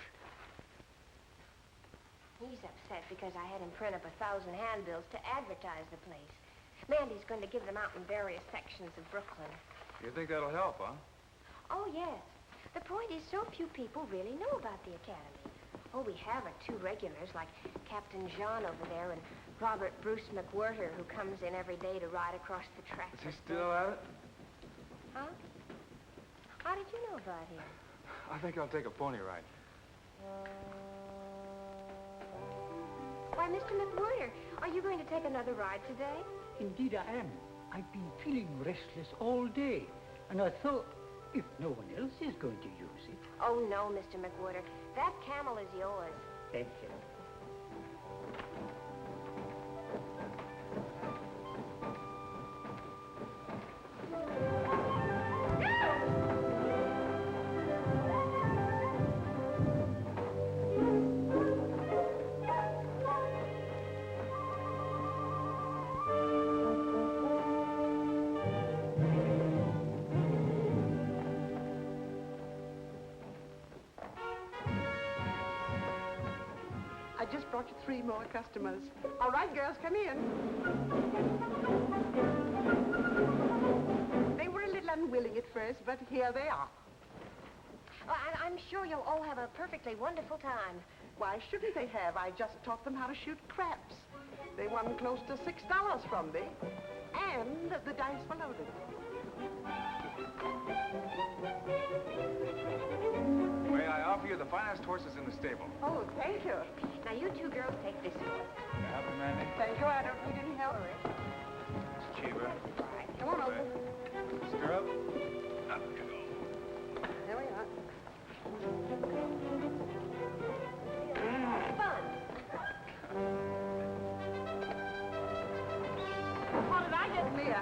S7: He's upset because I had him print up 1,000 handbills to advertise the place. Mandy's going to give them out in various sections of Brooklyn.
S6: You think that'll help, huh?
S7: Oh, yes. The point is so few people really know about the Academy. Oh, we have 2 regulars, like Captain Jean over there and Robert Bruce McWhirter, who comes in every day to ride across the track.
S6: Is he still at it?
S7: Huh? How did you know about him?
S6: I think I'll take a pony ride.
S7: Why, Mr. McWhirter, are you going to take another ride today?
S18: Indeed I am. I've been feeling restless all day, and I thought, if no one else is going to use it...
S7: Oh, no, Mr. McWhirter. That camel is yours.
S18: Thank you.
S12: I just brought you 3 more customers. All right, girls, come in. They were a little unwilling at first, but here they are.
S7: Well, I'm sure you'll all have a perfectly wonderful time.
S12: Why shouldn't they have? I just taught them how to shoot craps. They won close to $6 from me, and the dice were loaded.
S6: May I offer you the finest horses in the stable?
S12: Oh, thank you.
S7: Now, you 2 girls take this one.
S6: Can I help you, Mandy?
S12: Thank you. I don't need any help.
S6: It's cheaper.
S12: Come on over.
S6: Stir up. Up you
S12: There we are.
S7: Fun.
S12: What did I get, Mia?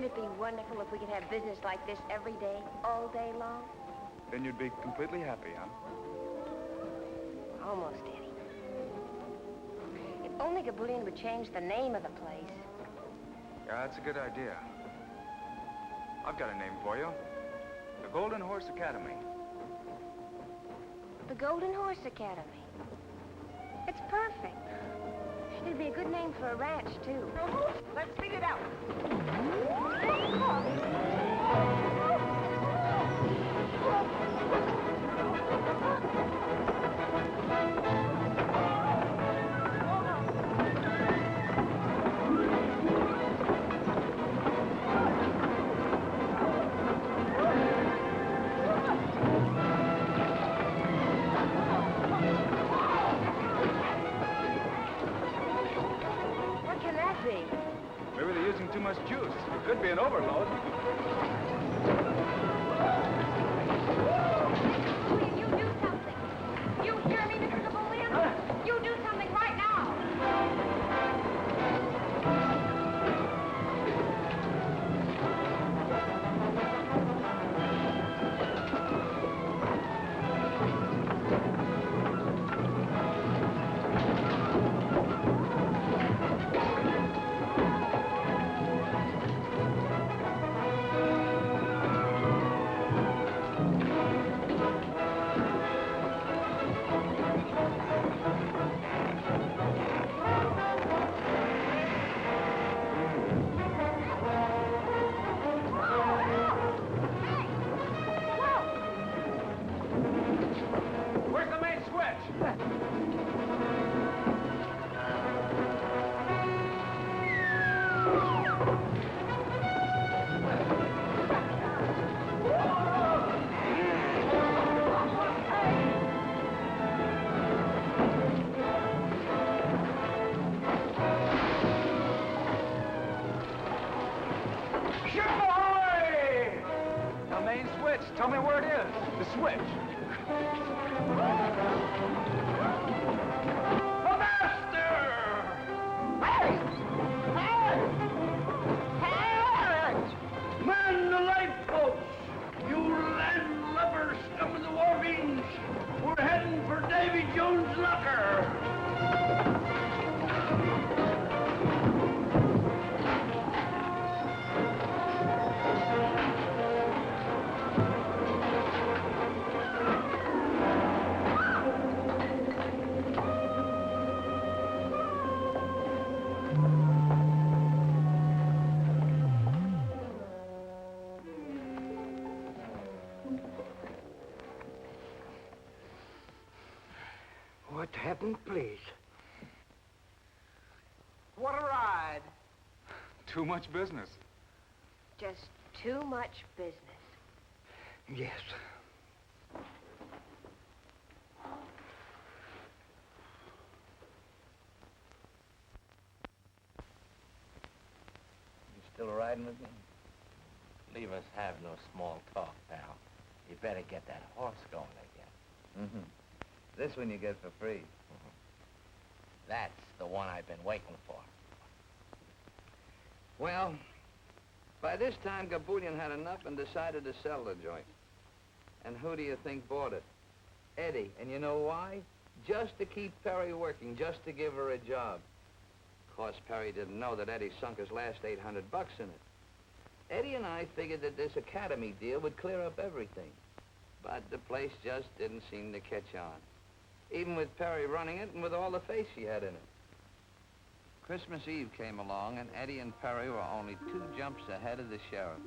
S7: Wouldn't it be wonderful if we could have business like this every day, all day long?
S6: Then you'd be completely happy, huh?
S7: Almost, Eddie. If only Gabulian would change the name of the place.
S6: Yeah, that's a good idea. I've got a name for you. The Golden Horse Academy.
S7: The Golden Horse Academy. It's perfect. It'd be a good name for a ranch, too.
S14: Let's figure it out.
S7: What can that be?
S6: Maybe they're using too much juice. It could be an overload.
S7: Will you do something? You hear me, Mr. Gabulian? You do something right now.
S5: Where's the main switch? Ship ahoy! The main switch. Tell me where it is. The switch. The master! Hey! Hey! Hey! Man the lifeboats! You landlubber scum of the wharfings! We're heading for Davy Jones' locker!
S17: What happened, please?
S5: What a ride!
S6: Too much business.
S7: Just too much business.
S17: Yes.
S4: You still riding with me? Leave us have no small talk, pal. You better get that horse going again.
S3: Mm-hmm. This one you get for free.
S4: That's the one I've been waiting for.
S3: Well, by this time, Gabulian had enough and decided to sell the joint. And who do you think bought it? Eddie. And you know why? Just to keep Perry working, just to give her a job. Of course, Perry didn't know that Eddie sunk his last $800 in it. Eddie and I figured that this academy deal would clear up everything. But the place just didn't seem to catch on. Even with Perry running it and with all the faith she had in it. Christmas Eve came along, and Eddie and Perry were only 2 jumps ahead of the sheriff.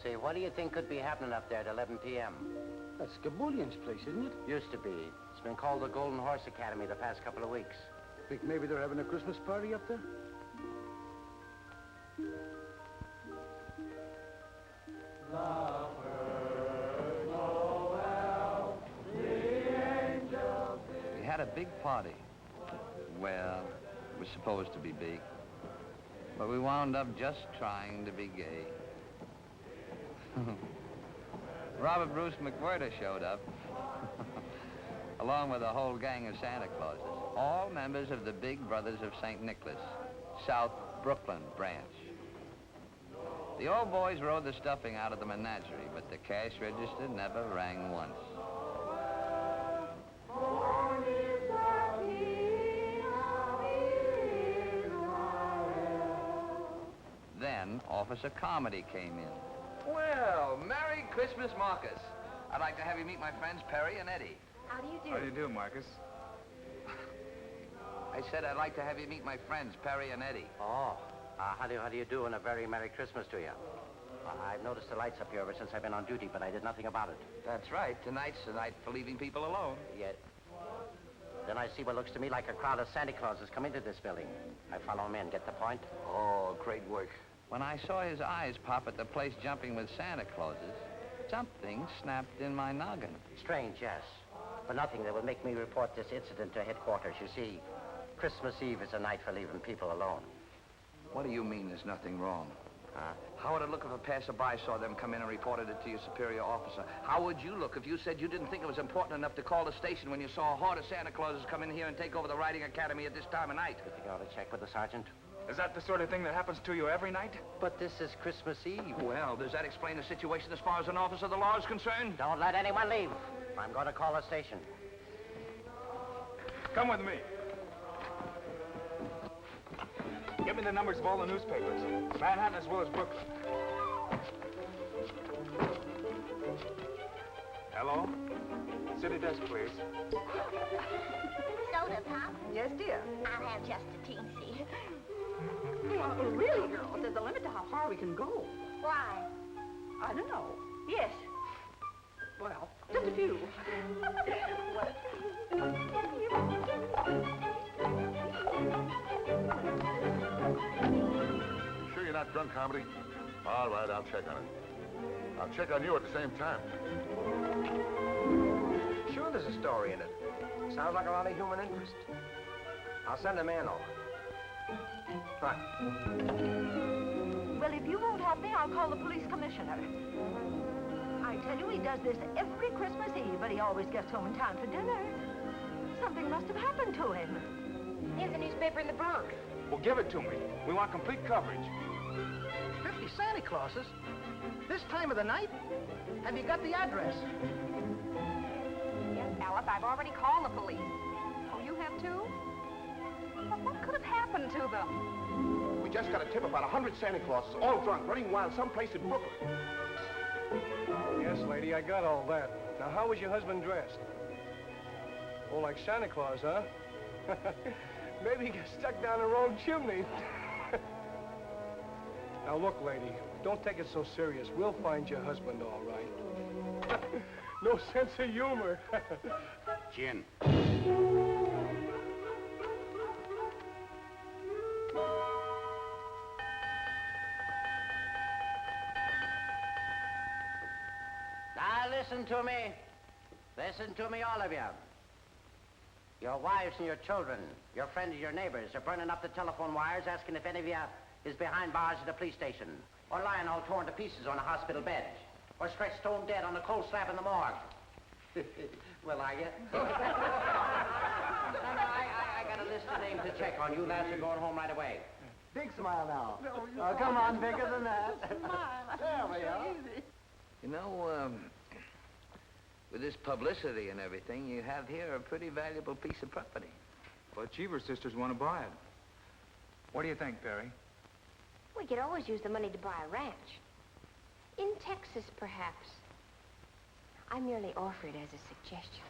S10: Say, what do you think could be happening up there at 11 p.m.?
S13: That's Gabulian's place, isn't it?
S10: Used to be. It's been called the Golden Horse Academy the past couple of weeks.
S13: Think maybe they're having a Christmas party up there?
S3: We had a big party. Well, it was supposed to be big. But we wound up just trying to be gay. Robert Bruce McWhirter showed up, along with a whole gang of Santa Clauses, all members of the Big Brothers of St. Nicholas, South Brooklyn branch. The old boys rode the stuffing out of the menagerie, but the cash register never rang once. Then Officer Comedy came in. Well, Merry Christmas, Marcus. I'd like to have you meet my friends Perry and Eddie.
S11: How do you do?
S6: How do you do, Marcus?
S3: I said I'd like to have you meet my friends Perry and Eddie.
S19: Oh, how do you do, and a very Merry Christmas to you. I've noticed the lights up here ever since I've been on duty, but I did nothing about it.
S3: That's right. Tonight's the night for leaving people alone.
S19: Yet. Then I see what looks to me like a crowd of Santa Clauses come into this building. I follow them in. Get the point?
S16: Oh, great work.
S3: When I saw his eyes pop at the place jumping with Santa Clauses, something snapped in my noggin.
S19: Strange, yes. But nothing that would make me report this incident to headquarters. You see, Christmas Eve is a night for leaving people alone.
S3: What do you mean there's nothing wrong?
S19: Huh?
S3: How would it look if a passerby saw them come in and reported it to your superior officer? How would you look if you said you didn't think it was important enough to call the station when you saw a horde of Santa Clauses come in here and take over the Riding Academy at this time of night?
S19: You think I ought to check with the sergeant?
S6: Is that the sort of thing that happens to you every night?
S19: But this is Christmas Eve.
S3: Well, does that explain the situation as far as an officer of the law is concerned?
S19: Don't let anyone leave. I'm going to call the station.
S6: Come with me. Give me the numbers of all the newspapers. Manhattan as well as Brooklyn. Hello? City desk, please.
S11: Soda, Pop?
S15: Yes, dear.
S11: I'll have just a teensy.
S15: Well, really, girls, there's a limit to how far we can go.
S11: Why?
S15: I don't know. Yes. Well, just a few.
S16: Sure you're not drunk, Comedy? All right, I'll check on it. I'll check on you at the same time.
S5: Sure there's a story in it. Sounds like a lot of human interest. I'll send a man over. Right.
S14: Well, if you won't help me, I'll call the police commissioner. I tell you, he does this every Christmas Eve, but he always gets home in time for dinner. Something must have happened to him.
S7: Here's a newspaper in the Bronx.
S6: Well, give it to me. We want complete coverage.
S5: 50 Santa Clauses? This time of the night? Have you got the address?
S15: Yes, Alice, I've already called the police. Oh, you have too? Well, what could have happened to them?
S20: We just got a tip about 100 Santa Clauses, all drunk, running wild someplace in Brooklyn.
S21: Yes, lady, I got all that. Now, how was your husband dressed? Oh, like Santa Claus, huh? Maybe he got stuck down the wrong chimney. Now, look, lady, don't take it so serious. We'll find your husband, all right. No sense of humor.
S19: Gin. Now, listen to me. Listen to me, all of you. Your wives and your children, your friends and your neighbors are burning up the telephone wires asking if any of you is behind bars at the police station, or lying all torn to pieces on a hospital bed, or stretched stone dead on a cold slab in the morgue. Well, are you? No, I got a list of names to check on. You lads are going home right away.
S5: Big smile now. Oh, come on, bigger than that.
S15: Smile.
S5: There we are.
S3: You know, with this publicity and everything, you have here a pretty valuable piece of property.
S6: Well, the Cheever sisters want to buy it. What do you think, Perry?
S7: We could always use the money to buy a ranch. In Texas, perhaps. I merely offer it as a suggestion.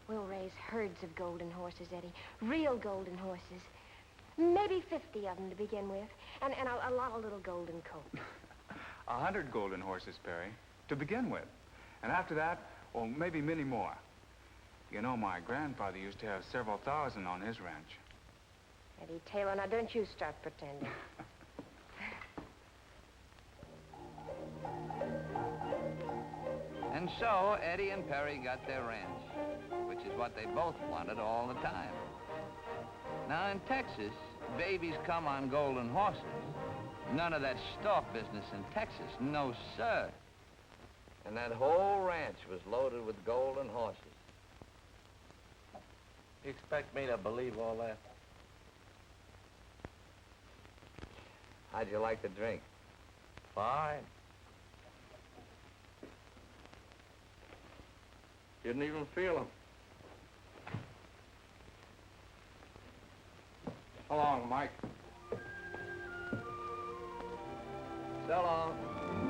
S7: We'll raise herds of golden horses, Eddie. Real golden horses. Maybe 50 of them to begin with. And a lot of little golden coats.
S6: 100 golden horses, Perry, to begin with. And after that, well, maybe many more. You know, my grandfather used to have several thousand on his ranch.
S7: Eddie Taylor, now don't you start pretending.
S3: And so, Eddie and Perry got their ranch, which is what they both wanted all the time. Now, in Texas, babies come on golden horses. None of that stalk business in Texas, no, sir. And that whole ranch was loaded with golden horses.
S4: You expect me to believe all that? How'd you like the drink? Fine. Didn't even feel him. So long, Mike. So long.